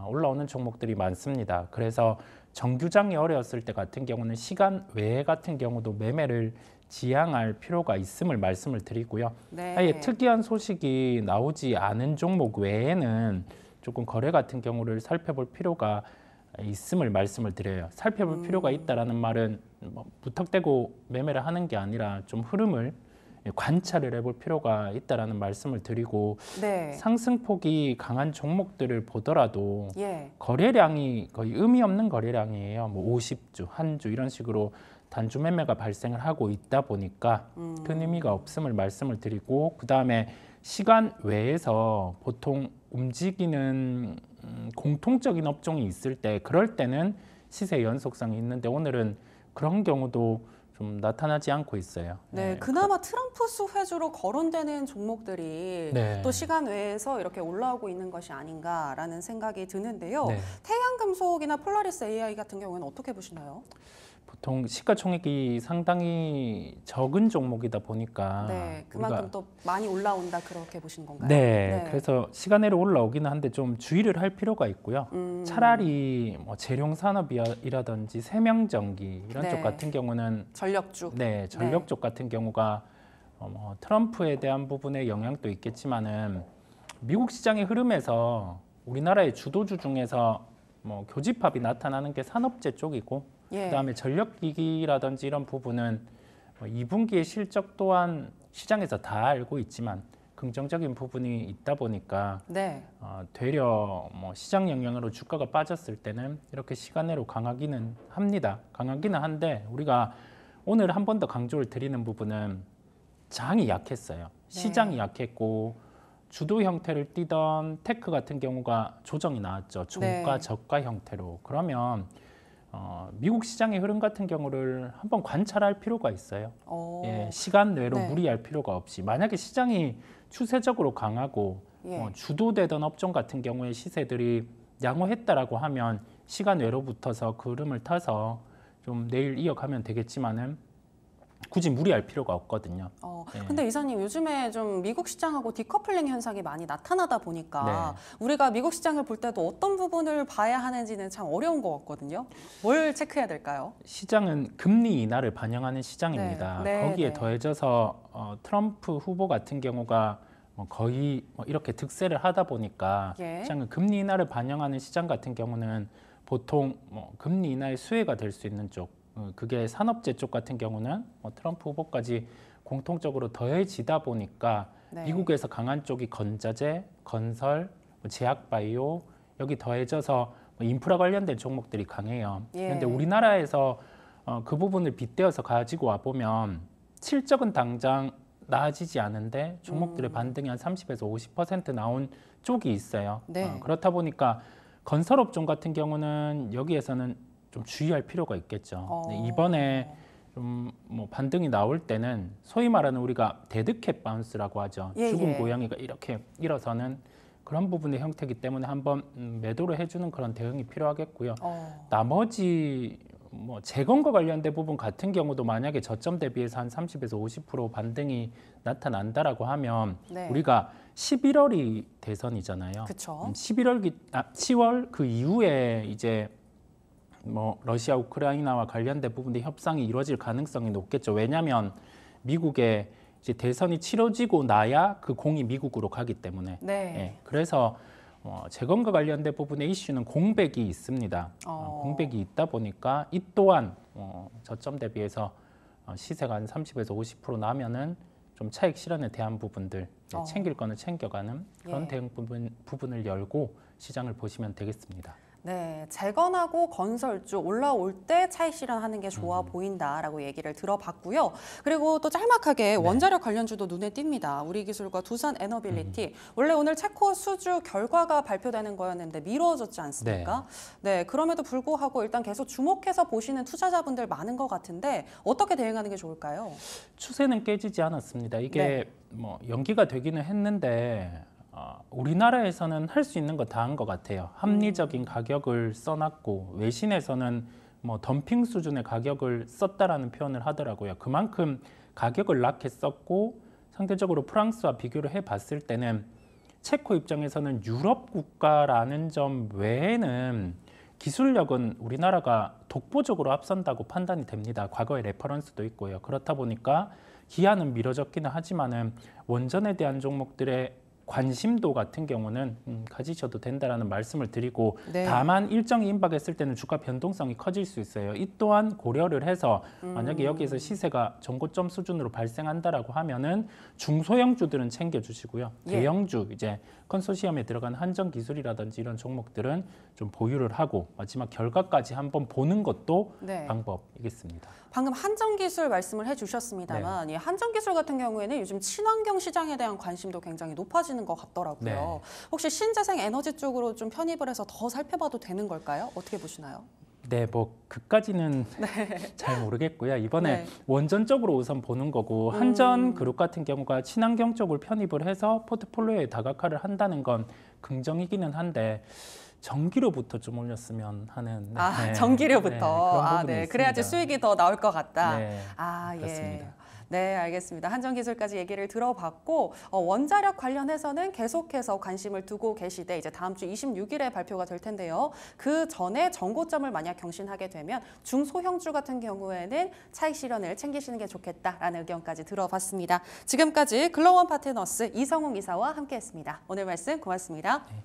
올라오는 종목들이 많습니다. 그래서 정규장이 어려웠을 때 같은 경우는 시간 외 같은 경우도 매매를 지양할 필요가 있음을 말씀을 드리고요. 네. 아예 특이한 소식이 나오지 않은 종목 외에는 조금 거래 같은 경우를 살펴볼 필요가 있음을 말씀을 드려요. 살펴볼 필요가 있다라는 말은 뭐 무턱대고 매매를 하는 게 아니라 좀 흐름을 관찰을 해볼 필요가 있다라는 말씀을 드리고 네. 상승폭이 강한 종목들을 보더라도 예. 거래량이 거의 의미 없는 거래량이에요. 뭐 50주, 한 주 이런 식으로 단주 매매가 발생을 하고 있다 보니까 큰 의미가 없음을 말씀을 드리고 그다음에 시간 외에서 보통 움직이는 공통적인 업종이 있을 때 그럴 때는 시세 연속성이 있는데 오늘은 그런 경우도 좀 나타나지 않고 있어요. 네, 그나마 트럼프 수혜주로 거론되는 종목들이 네. 또 시간 외에서 이렇게 올라오고 있는 것이 아닌가라는 생각이 드는데요. 네. 태양금속이나 폴라리스 AI 같은 경우는 어떻게 보시나요? 보통 시가총액이 상당히 적은 종목이다 보니까 네, 그만큼 또 많이 올라온다 그렇게 보시는 건가요? 네, 그래서 시간으로 올라오기는 한데 좀 주의를 할 필요가 있고요. 차라리 뭐 재룡 산업이라든지 세명전기 이런 네. 쪽 같은 경우는 전력주. 네, 전력 쪽 같은 경우가 뭐 트럼프에 대한 부분의 영향도 있겠지만은 미국 시장의 흐름에서 우리나라의 주도주 중에서 뭐 교집합이 나타나는 게 산업재 쪽이고 예. 그다음에 전력기기라든지 이런 부분은 2분기의 실적 또한 시장에서 다 알고 있지만 긍정적인 부분이 있다 보니까 네. 되려 뭐 시장 영향으로 주가가 빠졌을 때는 이렇게 시간으로 강하기는 합니다. 강하기는 한데 우리가 오늘 한 번 더 강조를 드리는 부분은 장이 약했어요. 시장이 약했고 주도 형태를 띠던 테크 같은 경우가 조정이 나왔죠. 종가 저가 형태로. 그러면 미국 시장의 흐름 같은 경우를 한번 관찰할 필요가 있어요. 예, 시간 외로 무리할 필요가 없이 만약에 시장이 추세적으로 강하고 주도되던 업종 같은 경우에 시세들이 양호했다라고 하면 시간 외로부터서 그 흐름을 타서 좀 내일 이어가면 되겠지만은 굳이 무리할 필요가 없거든요. 네. 근데 이사님 요즘에 좀 미국 시장하고 디커플링 현상이 많이 나타나다 보니까 네. 우리가 미국 시장을 볼 때도 어떤 부분을 봐야 하는지는 참 어려운 것 같거든요. 뭘 체크해야 될까요? 시장은 금리 인하를 반영하는 시장입니다. 네. 네, 거기에 네. 더해져서 트럼프 후보 같은 경우가 거의 이렇게 득세를 하다 보니까 예. 시장은 금리 인하를 반영하는 시장 같은 경우는 보통 금리 인하의 수혜가 될 수 있는 쪽, 그게 산업재 쪽 같은 경우는 트럼프 후보까지 공통적으로 더해지다 보니까 네. 미국에서 강한 쪽이 건자재, 건설, 제약바이오 여기 더해져서 인프라 관련된 종목들이 강해요. 예. 그런데 우리나라에서 그 부분을 빗대어서 가지고 와 보면 실적은 당장 나아지지 않은데 종목들의 반등이 한 30에서 50% 나온 쪽이 있어요. 네. 그렇다 보니까 건설업종 같은 경우는 여기에서는 좀 주의할 필요가 있겠죠. 네, 이번에 좀 반등이 나올 때는 소위 말하는 우리가 데드캣 바운스라고 하죠. 예, 죽은 예. 고양이가 이렇게 일어서는 그런 부분의 형태이기 때문에 한번 매도를 해주는 그런 대응이 필요하겠고요. 나머지 재건과 관련된 부분 같은 경우도 만약에 저점 대비해서 한 30에서 50% 반등이 나타난다라고 하면 네. 우리가 11월이 대선이잖아요. 그쵸. 10월 그 이후에 이제 러시아 우크라이나와 관련된 부분의 협상이 이루어질 가능성이 높겠죠. 왜냐하면 미국의 이제 대선이 치러지고 나야 그 공이 미국으로 가기 때문에. 네. 예, 그래서 재건과 관련된 부분의 이슈는 공백이 있습니다. 공백이 있다 보니까 이 또한 저점 대비해서 시세가 한 30에서 50% 나면은 좀 차익 실현에 대한 부분들 챙길 거는 챙겨가는 그런 예. 대응 부분을 열고 시장을 보시면 되겠습니다. 네, 재건하고 건설 쪽 올라올 때 차익 실현하는 게 좋아 보인다라고 얘기를 들어봤고요. 그리고 또 짤막하게 원자력 관련주도 눈에 띕니다. 우리기술과 두산 에너빌리티. 원래 오늘 체코 수주 결과가 발표되는 거였는데 미뤄졌지 않습니까? 네, 그럼에도 불구하고 일단 계속 주목해서 보시는 투자자분들 많은 것 같은데 어떻게 대응하는 게 좋을까요? 추세는 깨지지 않았습니다. 이게 연기가 되기는 했는데 우리나라에서는 할 수 있는 거 다 한 것 같아요. 합리적인 가격을 써놨고 외신에서는 덤핑 수준의 가격을 썼다라는 표현을 하더라고요. 그만큼 가격을 낮게 썼고 상대적으로 프랑스와 비교를 해봤을 때는 체코 입장에서는 유럽 국가라는 점 외에는 기술력은 우리나라가 독보적으로 앞선다고 판단이 됩니다. 과거의 레퍼런스도 있고요. 그렇다 보니까 기한은 미뤄졌기는 하지만은 원전에 대한 종목들의 관심도 같은 경우는 가지셔도 된다라는 말씀을 드리고 네. 다만 일정이 임박했을 때는 주가 변동성이 커질 수 있어요. 이 또한 고려를 해서 만약에 여기에서 시세가 전고점 수준으로 발생한다라고 하면은 중소형주들은 챙겨주시고요. 예. 대형주 이제 컨소시엄에 들어간 한전기술이라든지 이런 종목들은 좀 보유를 하고 마지막 결과까지 한번 보는 것도 네. 방법이겠습니다. 방금 한전기술 말씀을 해주셨습니다만 이 한전기술 같은 경우에는 요즘 친환경 시장에 대한 관심도 굉장히 높아지는 것 같더라고요. 네. 혹시 신재생 에너지 쪽으로 좀 편입을 해서 더 살펴봐도 되는 걸까요? 어떻게 보시나요? 네, 그까지는 잘 모르겠고요. 이번에 네. 원전 쪽으로 우선 보는 거고 한전그룹 같은 경우가 친환경 쪽을 편입을 해서 포트폴리오에 다각화를 한다는 건 긍정이기는 한데 전기료부터 좀 올렸으면 하는 전기료부터. 그런 부분이 있습니다. 그래야지 수익이 더 나올 것 같다. 네, 예. 그렇습니다. 네, 알겠습니다. 한전기술까지 얘기를 들어봤고 원자력 관련해서는 계속해서 관심을 두고 계시되 이제 다음 주 26일에 발표가 될 텐데요. 그 전에 정고점을 만약 경신하게 되면 중소형주 같은 경우에는 차익 실현을 챙기시는 게 좋겠다라는 의견까지 들어봤습니다. 지금까지 글로원 파트너스 이성웅 이사와 함께했습니다. 오늘 말씀 고맙습니다. 네.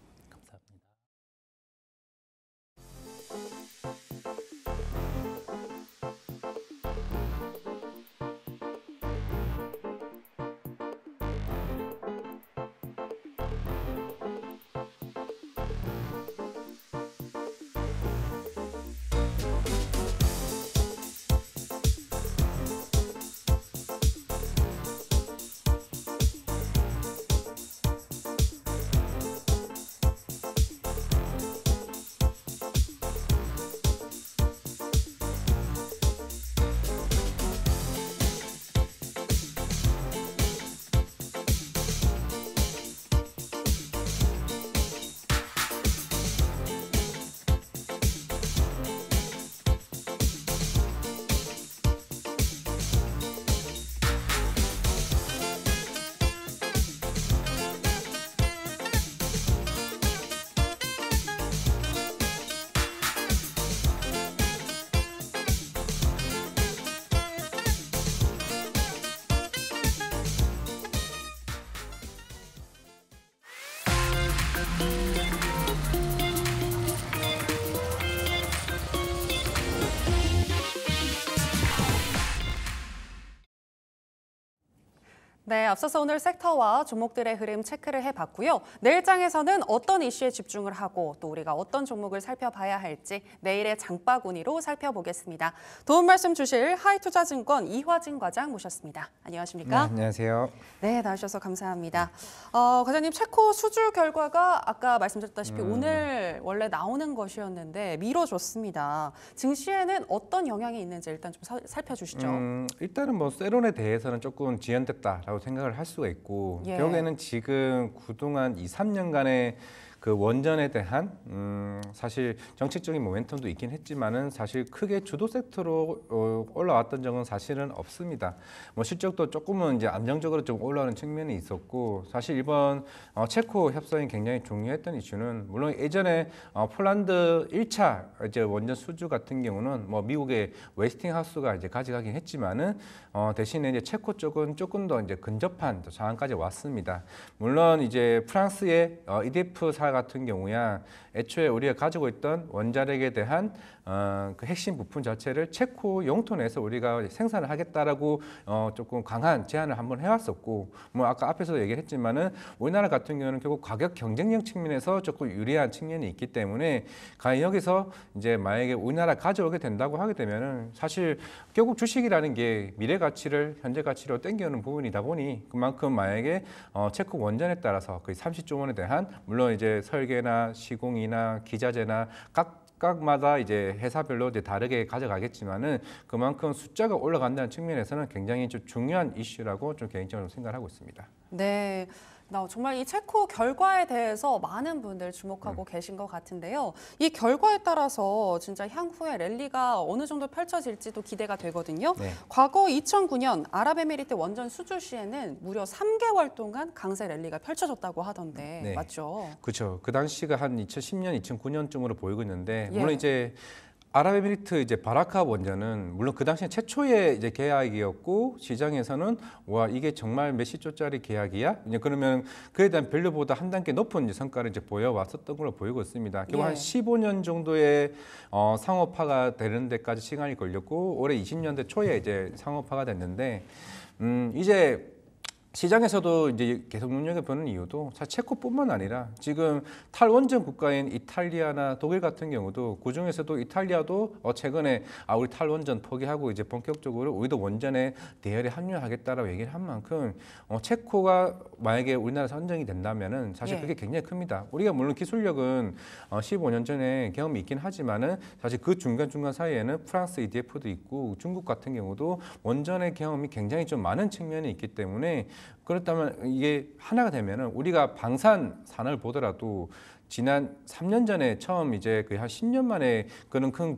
네, 앞서서 오늘 섹터와 종목들의 흐름 체크를 해봤고요. 내일장에서는 어떤 이슈에 집중을 하고 또 우리가 어떤 종목을 살펴봐야 할지 내일의 장바구니로 살펴보겠습니다. 도움 말씀 주실 하이투자증권 이화진 과장 모셨습니다. 안녕하십니까? 네, 안녕하세요. 네, 나와주셔서 감사합니다. 과장님, 체코 수주 결과가 아까 말씀드렸다시피 오늘 원래 나오는 것이었는데 미뤄졌습니다. 증시에는 어떤 영향이 있는지 일단 좀 살펴주시죠. 일단은 뭐 세론에 대해서는 조금 지연됐다라고 생각을 할 수가 있고 예. 결국에는 지금 그동안 2, 3년간의 그 원전에 대한 사실 정책적인 모멘텀도 있긴 했지만은 사실 크게 주도 섹터로 올라왔던 적은 사실은 없습니다. 뭐 실적도 조금은 이제 안정적으로 좀 올라오는 측면이 있었고 사실 이번 체코 협상이 굉장히 중요했던 이슈는 물론 예전에 폴란드 1차 이제 원전 수주 같은 경우는 뭐 미국의 웨스팅하우스가 이제 가져가긴 했지만은 대신에 이제 체코 쪽은 조금 더 이제 근접한 상황까지 왔습니다. 물론 이제 프랑스의 EDF사 같은 경우야 애초에 우리가 가지고 있던 원자력에 대한 그 핵심 부품 자체를 체코 영토 내에서 우리가 생산을 하겠다라고 조금 강한 제안을 한번 해왔었고 뭐 아까 앞에서도 얘기했지만은 우리나라 같은 경우는 결국 가격 경쟁력 측면에서 조금 유리한 측면이 있기 때문에 과연 여기서 이제 만약에 우리나라 가져오게 된다고 하게 되면은 사실 결국 주식이라는 게 미래 가치를 현재 가치로 땡겨오는 부분이다 보니 그만큼 만약에 체코 원전에 따라서 거의 30조 원에 대한 물론 이제 설계나 시공이나 기자재나 각마다 이제 회사별로 이제 다르게 가져가겠지만은 그만큼 숫자가 올라간다는 측면에서는 굉장히 좀 중요한 이슈라고 좀 개인적으로 생각하고 있습니다. 네. 정말 이 체코 결과에 대해서 많은 분들 주목하고 계신 것 같은데요. 이 결과에 따라서 진짜 향후에 랠리가 어느 정도 펼쳐질지도 기대가 되거든요. 네. 과거 2009년 아랍에미리트 원전 수주 시에는 무려 3개월 동안 강세 랠리가 펼쳐졌다고 하던데 네. 맞죠? 그렇죠. 그 당시가 한 2010년, 2009년쯤으로 보이고 있는데 예. 물론 이제 아랍에미리트 이제 바라카 원전은 물론 그 당시에 최초의 이제 계약이었고 시장에서는 와 이게 정말 몇십 조짜리 계약이야? 이제 그러면 그에 대한 밸류보다 한 단계 높은 이제 성과를 이제 보여왔었던 걸로 보이고 있습니다. 결국 예. 한 15년 정도의 상업화가 되는 데까지 시간이 걸렸고 올해 20년대 초에 이제 상업화가 됐는데 이제 시장에서도 이제 계속 눈여겨보는 이유도 사실 체코뿐만 아니라 지금 탈원전 국가인 이탈리아나 독일 같은 경우도 그 중에서도 이탈리아도 최근에 우리 탈원전 포기하고 이제 본격적으로 우리도 원전에 대열에 합류하겠다라고 얘기를 한 만큼 체코가 만약에 우리나라 선정이 된다면은 사실 예. 그게 굉장히 큽니다. 우리가 물론 기술력은 15년 전에 경험이 있긴 하지만은 사실 그 중간 사이에는 프랑스 EDF도 있고 중국 같은 경우도 원전의 경험이 굉장히 좀 많은 측면이 있기 때문에 그렇다면 이게 하나가 되면은 우리가 방산 산업을 보더라도 지난 3년 전에 처음 이제 거의 한 10년 만에 그런 큰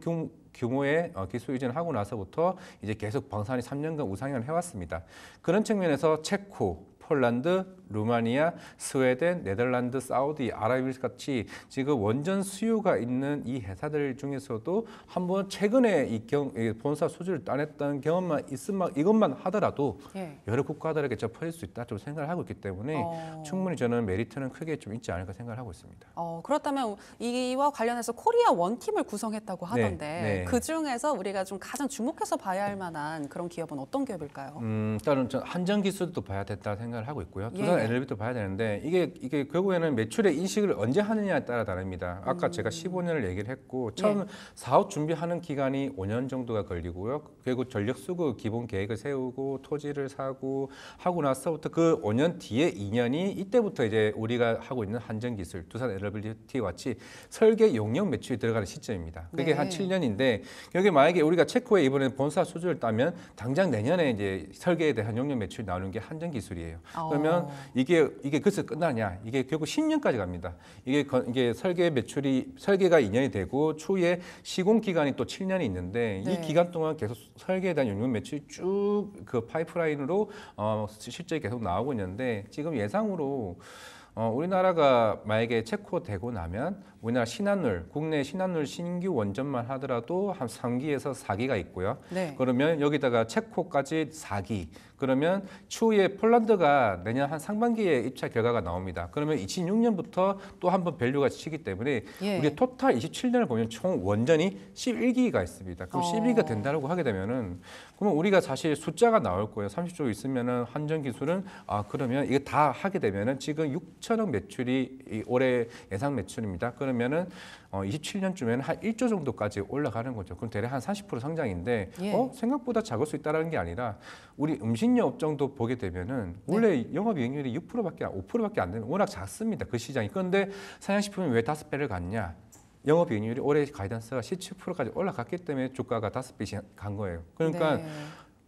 규모의 기술 이전을 하고 나서부터 이제 계속 방산이 3년간 우상향을 해왔습니다. 그런 측면에서 체코, 폴란드, 루마니아, 스웨덴, 네덜란드, 사우디, 아랍에미리트 같이 지금 원전 수요가 있는 이 회사들 중에서도 한번 최근에 이 본사 수주를 따냈던 경험만 있으면 이것만 하더라도 예. 여러 국가들에게 접할 수 있다 좀 생각을 하고 있기 때문에 충분히 저는 메리트는 크게 좀 있지 않을까 생각을 하고 있습니다. 그렇다면 이와 관련해서 코리아 원팀을 구성했다고 하던데 네. 그 중에서 우리가 좀 가장 주목해서 봐야 할 만한 그런 기업은 어떤 기업일까요? 일단은 전 한전 기술도 봐야 된다 생각을 하고 있고요. 예. 두산 에너비도 봐야 되는데 이게 결국에는 매출의 인식을 언제 하느냐에 따라 다릅니다. 아까 제가 15년을 얘기를 했고 처음 사업 준비하는 기간이 5년 정도가 걸리고요. 그리고 전력 수급 기본 계획을 세우고 토지를 사고 하고 나서부터 그 5년 뒤에 2년이 이때부터 이제 우리가 하고 있는 한전 기술, 두산 에너비티 같이 설계 용역 매출이 들어가는 시점입니다. 그게 네. 한 7년인데 여기 만약에 우리가 체코에 이번에 본사 수주를 따면 당장 내년에 이제 설계에 대한 용역 매출이 나오는 게 한전 기술이에요. 그러면 이게 그래서 끝나냐? 이게 결국 10년까지 갑니다. 이게 설계가 2년이 되고 추후에 시공 기간이 또 7년이 있는데 네. 이 기간 동안 계속 설계에 대한 용역 매출이 쭉 그 파이프라인으로 실제 계속 나오고 있는데 지금 예상으로 우리나라가 만약에 체코되고 나면 우리나라 신한울, 국내 신한울 신규 원전만 하더라도 한 3기에서 4기가 있고요. 네. 그러면 여기다가 체코까지 4기. 그러면 추후에 폴란드가 내년 한 상반기에 입찰 결과가 나옵니다. 그러면 26년부터 또 한 번 밸류가 치기 때문에 예. 우리 토탈 27년을 보면 총 원전이 11기가 있습니다. 그럼 11기가 된다고 하게 되면은 그러면 우리가 사실 숫자가 나올 거예요. 30조 있으면은 한전 기술은 그러면 이거 다 하게 되면은 지금 6천억 매출이 올해 예상 매출입니다. 그러면은 27년쯤에는 한 1조 정도까지 올라가는 거죠. 그럼 대략 한 40% 성장인데 예. 생각보다 작을 수 있다는 게 아니라 우리 음식료 업종도 보게 되면은 원래 영업이익률이 6%밖에 5%밖에 안 되는 워낙 작습니다. 그 시장이. 그런데 사양식품이 왜 5배를 갔냐? 영업이익률이 올해 가이던스가 17%까지 올라갔기 때문에 주가가 5배씩 간 거예요. 그러니까 네.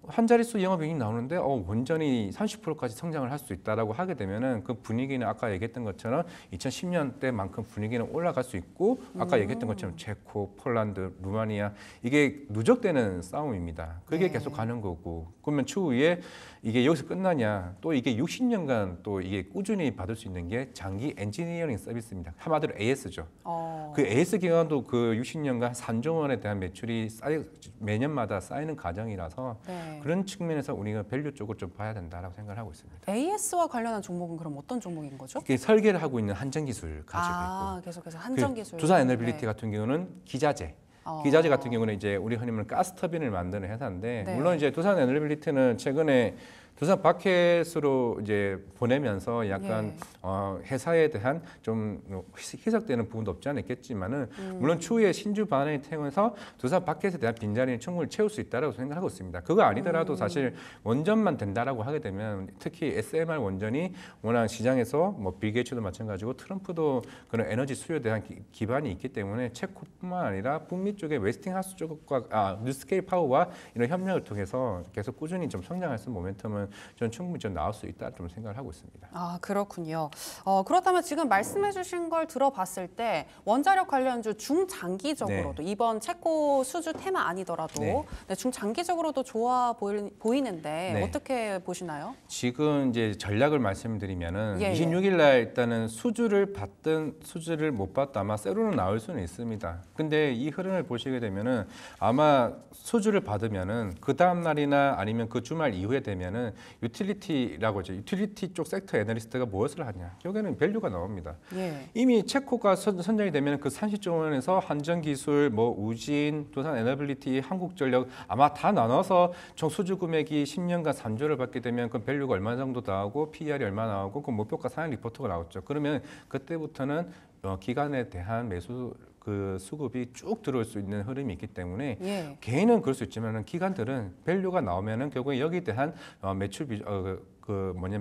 한 자릿수 영업이익이 나오는데 원전이 30%까지 성장을 할 수 있다라고 하게 되면은 그 분위기는 아까 얘기했던 것처럼 2010년 때만큼 분위기는 올라갈 수 있고 아까 얘기했던 것처럼 체코, 폴란드, 루마니아 이게 누적되는 싸움입니다. 그게 네. 계속 가는 거고 그러면 추후에 이게 여기서 끝나냐 또 이게 60년간 또 이게 꾸준히 받을 수 있는 게 장기 엔지니어링 서비스입니다. 한마디로 AS죠. 그 AS 기간도 그 60년간 3조 원에 대한 매출이 매년마다 쌓이는 과정이라서 네. 그런 측면에서 우리가 밸류 쪽을 좀 봐야 된다라고 생각을 하고 있습니다. AS와 관련한 종목은 그럼 어떤 종목인 거죠? 이게 설계를 하고 있는 한전기술 가지고 있고 계속해서 한전기술. 두산 에너빌리티 같은 경우는 기자재. 어. 기자재 같은 경우는 이제 우리 흔히 말하는 가스터빈을 만드는 회사인데 네. 물론 이제 두산 에너빌리티는 최근에 두산 바켓으로 이제 보내면서 약간 회사에 대한 좀 희석되는 부분도 없지 않아 있겠지만은 물론 추후에 신주 반응이 통해서 두산 바켓에 대한 빈자리는 충분히 채울 수 있다라고 생각하고 있습니다. 그거 아니더라도 사실 원전만 된다라고 하게 되면 특히 SMR 원전이 워낙 시장에서 뭐 빌 게이츠도 마찬가지고 트럼프도 그런 에너지 수요에 대한 기반이 있기 때문에 체코뿐만 아니라 북미 쪽의 웨스팅하우스 쪽과 뉴스케일 파워와 이런 협력을 통해서 계속 꾸준히 좀 성장할 수 있는 모멘텀은 저는 충분히 좀 나올 수 있다 좀 생각을 하고 있습니다. 그렇군요. 그렇다면 지금 말씀해주신 걸 들어봤을 때 원자력 관련주 중장기적으로도 이번 체코 수주 테마 아니더라도 네. 중장기적으로도 좋아 보이는데 네. 어떻게 보시나요? 지금 이제 전략을 말씀드리면은 예, 26일 날 일단은 수주를 받든 수주를 못 받든 아마 세로는 나올 수는 있습니다. 근데 이 흐름을 보시게 되면은 아마 수주를 받으면은 그 다음 날이나 아니면 그 주말 이후에 되면은 유틸리티라고 하죠. 유틸리티 쪽 섹터 애널리스트가 무엇을 하냐. 결국에는 밸류가 나옵니다. 예. 이미 체코가 선정이 되면 그 30조 원에서 한전기술, 뭐 우진, 두산 에너빌리티, 한국전력 아마 다 나눠서 총 수주 금액이 10년간 3조를 받게 되면 그 밸류가 얼마 정도 나오고 PER이 얼마 나오고 그 목표가 상향 리포트가 나왔죠. 그러면 그때부터는 기간에 대한 매수 그 수급이 쭉 들어올 수 있는 흐름이 있기 때문에 개인은 그럴 수 있지만은 기관들은 밸류가 나오면은 결국에 여기에 대한 매출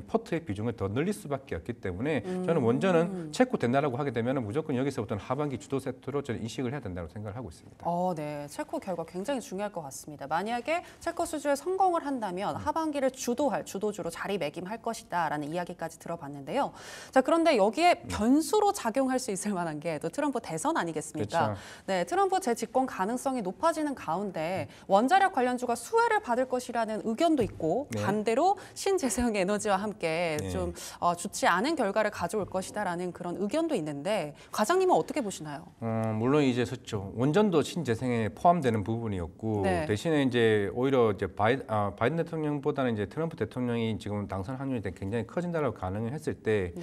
포트의 비중을 더 늘릴 수밖에 없기 때문에 저는 원전은 체코 된다라고 하게 되면 무조건 여기서부터는 하반기 주도 섹터로 저는 인식을 해야 된다고 생각을 하고 있습니다. 네, 체코 결과 굉장히 중요할 것 같습니다. 만약에 체코 수주에 성공을 한다면 하반기를 주도주로 자리매김할 것이다라는 이야기까지 들어봤는데요. 자, 그런데 여기에 변수로 작용할 수 있을 만한 게 또 트럼프 대선 아니겠습니까? 그렇죠. 네, 트럼프 재집권 가능성이 높아지는 가운데 원자력 관련주가 수혜를 받을 것이라는 의견도 있고 반대로 신재생 에너지와 함께 좀 좋지 않은 결과를 가져올 것이다라는 그런 의견도 있는데 과장님은 어떻게 보시나요? 물론 이제 그렇죠. 원전도 신재생에 포함되는 부분이었고 대신에 이제 오히려 이제 바이든 대통령보다는 이제 트럼프 대통령이 지금 당선 확률이 굉장히 커진다라고 가능을 했을 때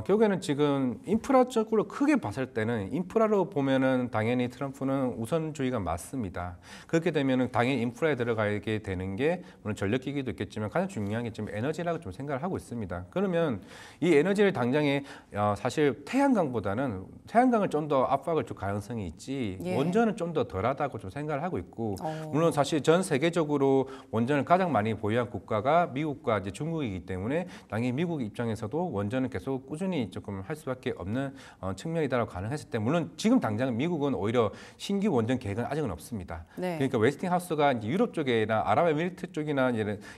결국에는 지금 인프라 쪽으로 크게 봤을 때는 인프라로 보면은 당연히 트럼프는 우선주의가 맞습니다. 그렇게 되면은 당연히 인프라에 들어가게 되는 게 물론 전력기기도 있겠지만 가장 중요한 게 지금 에너지라고 좀 생각을 하고 있습니다. 그러면 이 에너지를 당장에 사실 태양광보다는 태양광을 좀 더 압박을 줄 가능성이 있지 원전은 좀 더 덜하다고 좀 생각을 하고 있고 물론 사실 전 세계적으로 원전을 가장 많이 보유한 국가가 미국과 이제 중국이기 때문에 당연히 미국 입장에서도 원전은 계속 꾸준히 조금 할 수밖에 없는 측면이다라고 가능했을 때 물론 지금 당장은 미국은 오히려 신규 원전 계획은 아직은 없습니다. 그러니까 웨스팅하우스가 이제 유럽 쪽이나 아랍에미리트 쪽이나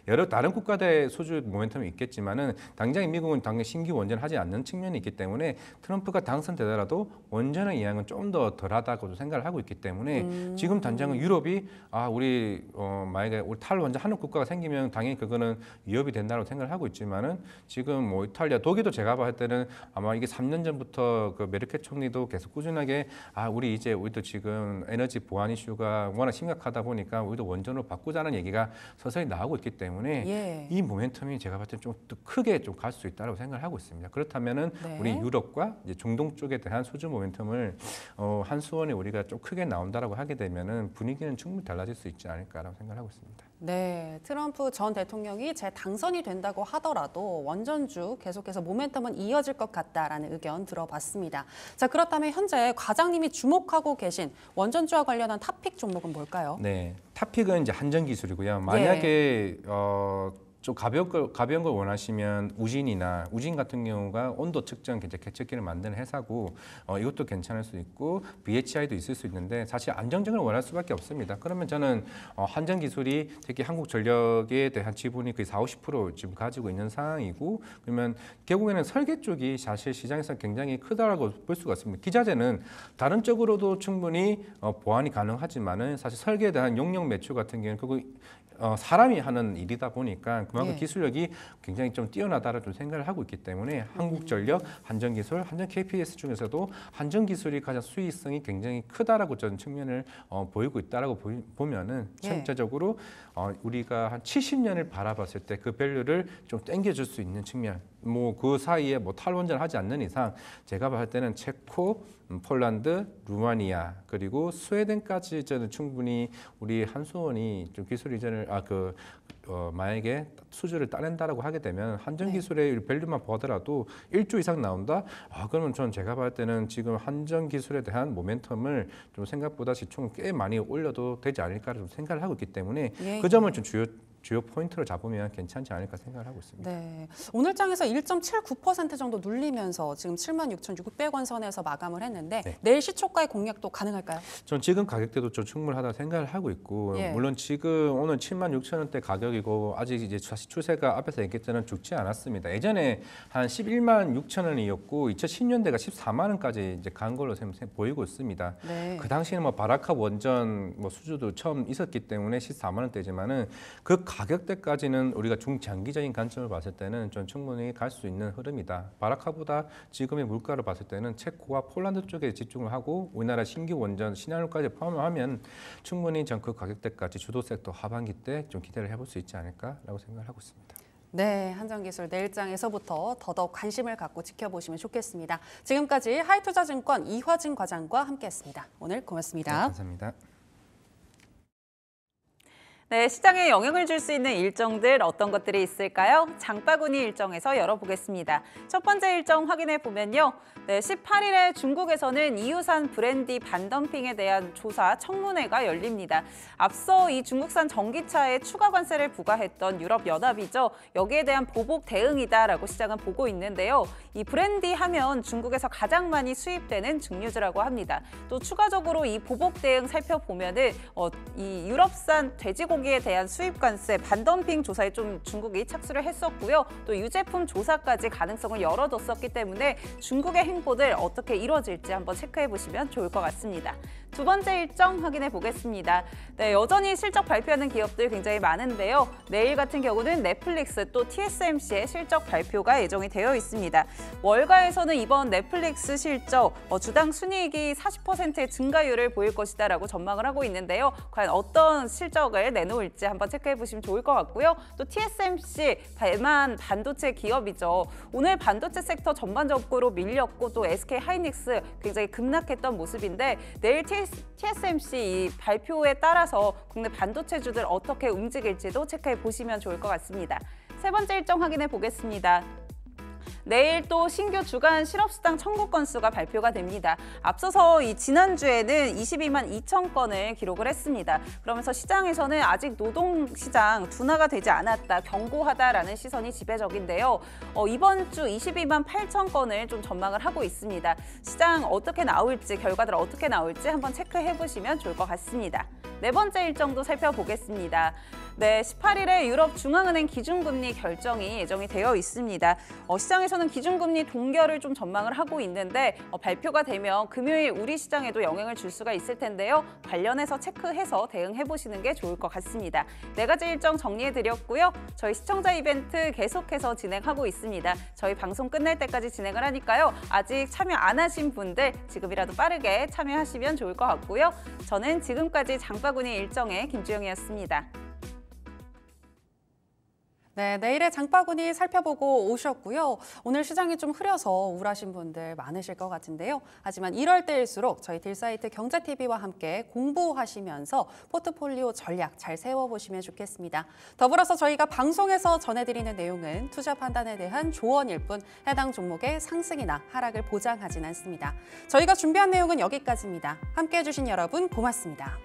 여러 다른 국가들의 수주 모멘텀이 있겠지만은 당장 미국은 당장 신규 원전하지 않는 측면이 있기 때문에 트럼프가 당선되더라도 원전의 영향은 좀 더 덜하다고도 생각을 하고 있기 때문에 지금 당장은 유럽이 우리 만약에 우리 탈원전 한국 국가가 생기면 당연히 그거는 위협이 된다고 생각을 하고 있지만은 지금 뭐 이탈리아, 독일도 제가 봤을 때는 아마 이게 3년 전부터 그 메르켈 총리도 계속 꾸준하게 우리도 지금 에너지 보안 이슈가 워낙 심각하다 보니까 우리도 원전으로 바꾸자는 얘기가 서서히 나오고 있기 때문에 이 모멘텀이 제가 봤을 때 좀 크게 좀 갈 수 있다고 생각을 하고 있습니다. 그렇다면은 우리 유럽과 이제 중동 쪽에 대한 수주 모멘텀을 한수원에 우리가 좀 크게 나온다라고 하게 되면은 분위기는 충분히 달라질 수 있지 않을까라고 생각을 하고 있습니다. 네, 트럼프 전 대통령이 재당선이 된다고 하더라도 원전주 계속해서 모멘텀은 이어질 것 같다라는 의견 들어봤습니다. 자, 그렇다면 현재 과장님이 주목하고 계신 원전주와 관련한 탑픽 종목은 뭘까요? 네, 탑픽은 이제 한전 기술이고요. 만약에 좀 가벼운 걸 원하시면 우진 같은 경우가 온도 측정 계측기를 만드는 회사고 이것도 괜찮을 수 있고 BHI도 있을 수 있는데 사실 안정적을 원할 수밖에 없습니다. 그러면 저는 한전 기술이 특히 한국전력에 대한 지분이 거의 40-50% 지금 가지고 있는 상황이고 그러면 결국에는 설계 쪽이 사실 시장에서 굉장히 크다라고 볼 수가 있습니다. 기자재는 다른 쪽으로도 충분히 보완이 가능하지만은 사실 설계에 대한 용역 매출 같은 경우는 그거 사람이 하는 일이다 보니까 그만큼 기술력이 굉장히 좀 뛰어나다라는 좀 생각을 하고 있기 때문에 한국전력, 한전기술, 한전 KPS 중에서도 한전기술이 가장 수익성이 굉장히 크다라고 저는 측면을 보이고 있다라고 보면은 전체적으로 우리가 한 70년을 바라봤을 때 그 밸류를 좀 땡겨줄 수 있는 측면. 뭐 그 사이에 뭐 탈원전 하지 않는 이상 제가 봤을 때는 체코, 폴란드, 루마니아 그리고 스웨덴까지 저는 충분히 우리 한수원이 좀 기술 이전을 만약에 수주를 따낸다라고 하게 되면 한전 기술의 밸류만 보더라도 1조 이상 나온다. 그러면 전 제가 봤을 때는 지금 한전 기술에 대한 모멘텀을 좀 생각보다 시총을 꽤 많이 올려도 되지 않을까 좀 생각을 하고 있기 때문에 그 점을 좀 주요 포인트로 잡으면 괜찮지 않을까 생각을 하고 있습니다. 네, 오늘 장에서 1.79% 정도 눌리면서 지금 76,600원 선에서 마감을 했는데 내일 시초가의 공략도 가능할까요? 전 지금 가격대도 좀 충분하다고 생각을 하고 있고 물론 지금 오늘 76,000원대 가격이고 아직 이제 다시 추세가 앞에서 얘기했던 죽지 않았습니다. 예전에 한 116,000원이었고 2010년대가 14만 원까지 이제 간 걸로 보이고 있습니다. 그 당시에는 뭐 바라카 원전 수주도 처음 있었기 때문에 14만 원대지만은 그 가격대까지는 우리가 중장기적인 관점을 봤을 때는 좀 충분히 갈 수 있는 흐름이다. 바라카보다 지금의 물가를 봤을 때는 체코와 폴란드 쪽에 집중을 하고 우리나라 신규 원전 신한울까지 포함하면 충분히 전 그 가격대까지 주도 섹터 하반기 때 좀 기대를 해볼 수 있지 않을까라고 생각을 하고 있습니다. 네, 한전기술 내일장에서부터 더더욱 관심을 갖고 지켜보시면 좋겠습니다. 지금까지 하이투자증권 이화진 과장과 함께했습니다. 오늘 고맙습니다. 네, 감사합니다. 네, 시장에 영향을 줄 수 있는 일정들 어떤 것들이 있을까요? 장바구니 일정에서 열어보겠습니다. 첫 번째 일정 확인해 보면요. 네, 18일에 중국에서는 이유산 브랜디 반덤핑에 대한 조사 청문회가 열립니다. 앞서 이 중국산 전기차에 추가 관세를 부과했던 유럽연합이죠. 여기에 대한 보복 대응이다라고 시장은 보고 있는데요. 이 브랜디 하면 중국에서 가장 많이 수입되는 증류주라고 합니다. 또 추가적으로 이 보복 대응 살펴보면은 이 유럽산 돼지고기에 대한 수입 관세 반덤핑 조사에 좀 중국이 착수를 했었고요. 또 유제품 조사까지 가능성을 열어뒀었기 때문에 중국의 행보들 어떻게 이루어질지 한번 체크해 보시면 좋을 것 같습니다. 두 번째 일정 확인해 보겠습니다. 네, 여전히 실적 발표하는 기업들 굉장히 많은데요. 내일 같은 경우는 넷플릭스 또 TSMC의 실적 발표가 예정이 되어 있습니다. 월가에서는 이번 넷플릭스 실적 주당 순이익이 40%의 증가율을 보일 것이다라고 전망을 하고 있는데요. 과연 어떤 실적을 내놓을지 한번 체크해 보시면 좋을 것 같고요. 또 TSMC 대만 반도체 기업이죠. 오늘 반도체 섹터 전반적으로 밀렸고 또 SK 하이닉스 굉장히 급락했던 모습인데 내일 TSMC 이 발표에 따라서 국내 반도체주들 어떻게 움직일지도 체크해 보시면 좋을 것 같습니다. 세 번째 일정 확인해 보겠습니다. 내일 또 신규 주간 실업수당 청구 건수가 발표가 됩니다. 앞서서 이 지난주에는 22만 2천 건을 기록을 했습니다. 그러면서 시장에서는 아직 노동시장 둔화가 되지 않았다, 견고하다라는 시선이 지배적인데요. 이번 주 22만 8천 건을 좀 전망을 하고 있습니다. 시장 어떻게 나올지, 결과들 어떻게 나올지 한번 체크해 보시면 좋을 것 같습니다. 네 번째 일정도 살펴보겠습니다. 네, 18일에 유럽 중앙은행 기준금리 결정이 예정이 되어 있습니다. 시장에서는 기준금리 동결을 좀 전망을 하고 있는데 발표가 되면 금요일 우리 시장에도 영향을 줄 수가 있을 텐데요. 관련해서 체크해서 대응해 보시는 게 좋을 것 같습니다. 네 가지 일정 정리해 드렸고요. 저희 시청자 이벤트 계속해서 진행하고 있습니다. 저희 방송 끝날 때까지 진행을 하니까요. 아직 참여 안 하신 분들 지금이라도 빠르게 참여하시면 좋을 것 같고요. 저는 지금까지 장바구니 일정의 김주영이었습니다. 네, 내일의 장바구니 살펴보고 오셨고요. 오늘 시장이 좀 흐려서 우울하신 분들 많으실 것 같은데요. 하지만 이럴 때일수록 저희 딜사이트 경제TV와 함께 공부하시면서 포트폴리오 전략 잘 세워보시면 좋겠습니다. 더불어서 저희가 방송에서 전해드리는 내용은 투자 판단에 대한 조언일 뿐 해당 종목의 상승이나 하락을 보장하진 않습니다. 저희가 준비한 내용은 여기까지입니다. 함께해 주신 여러분 고맙습니다.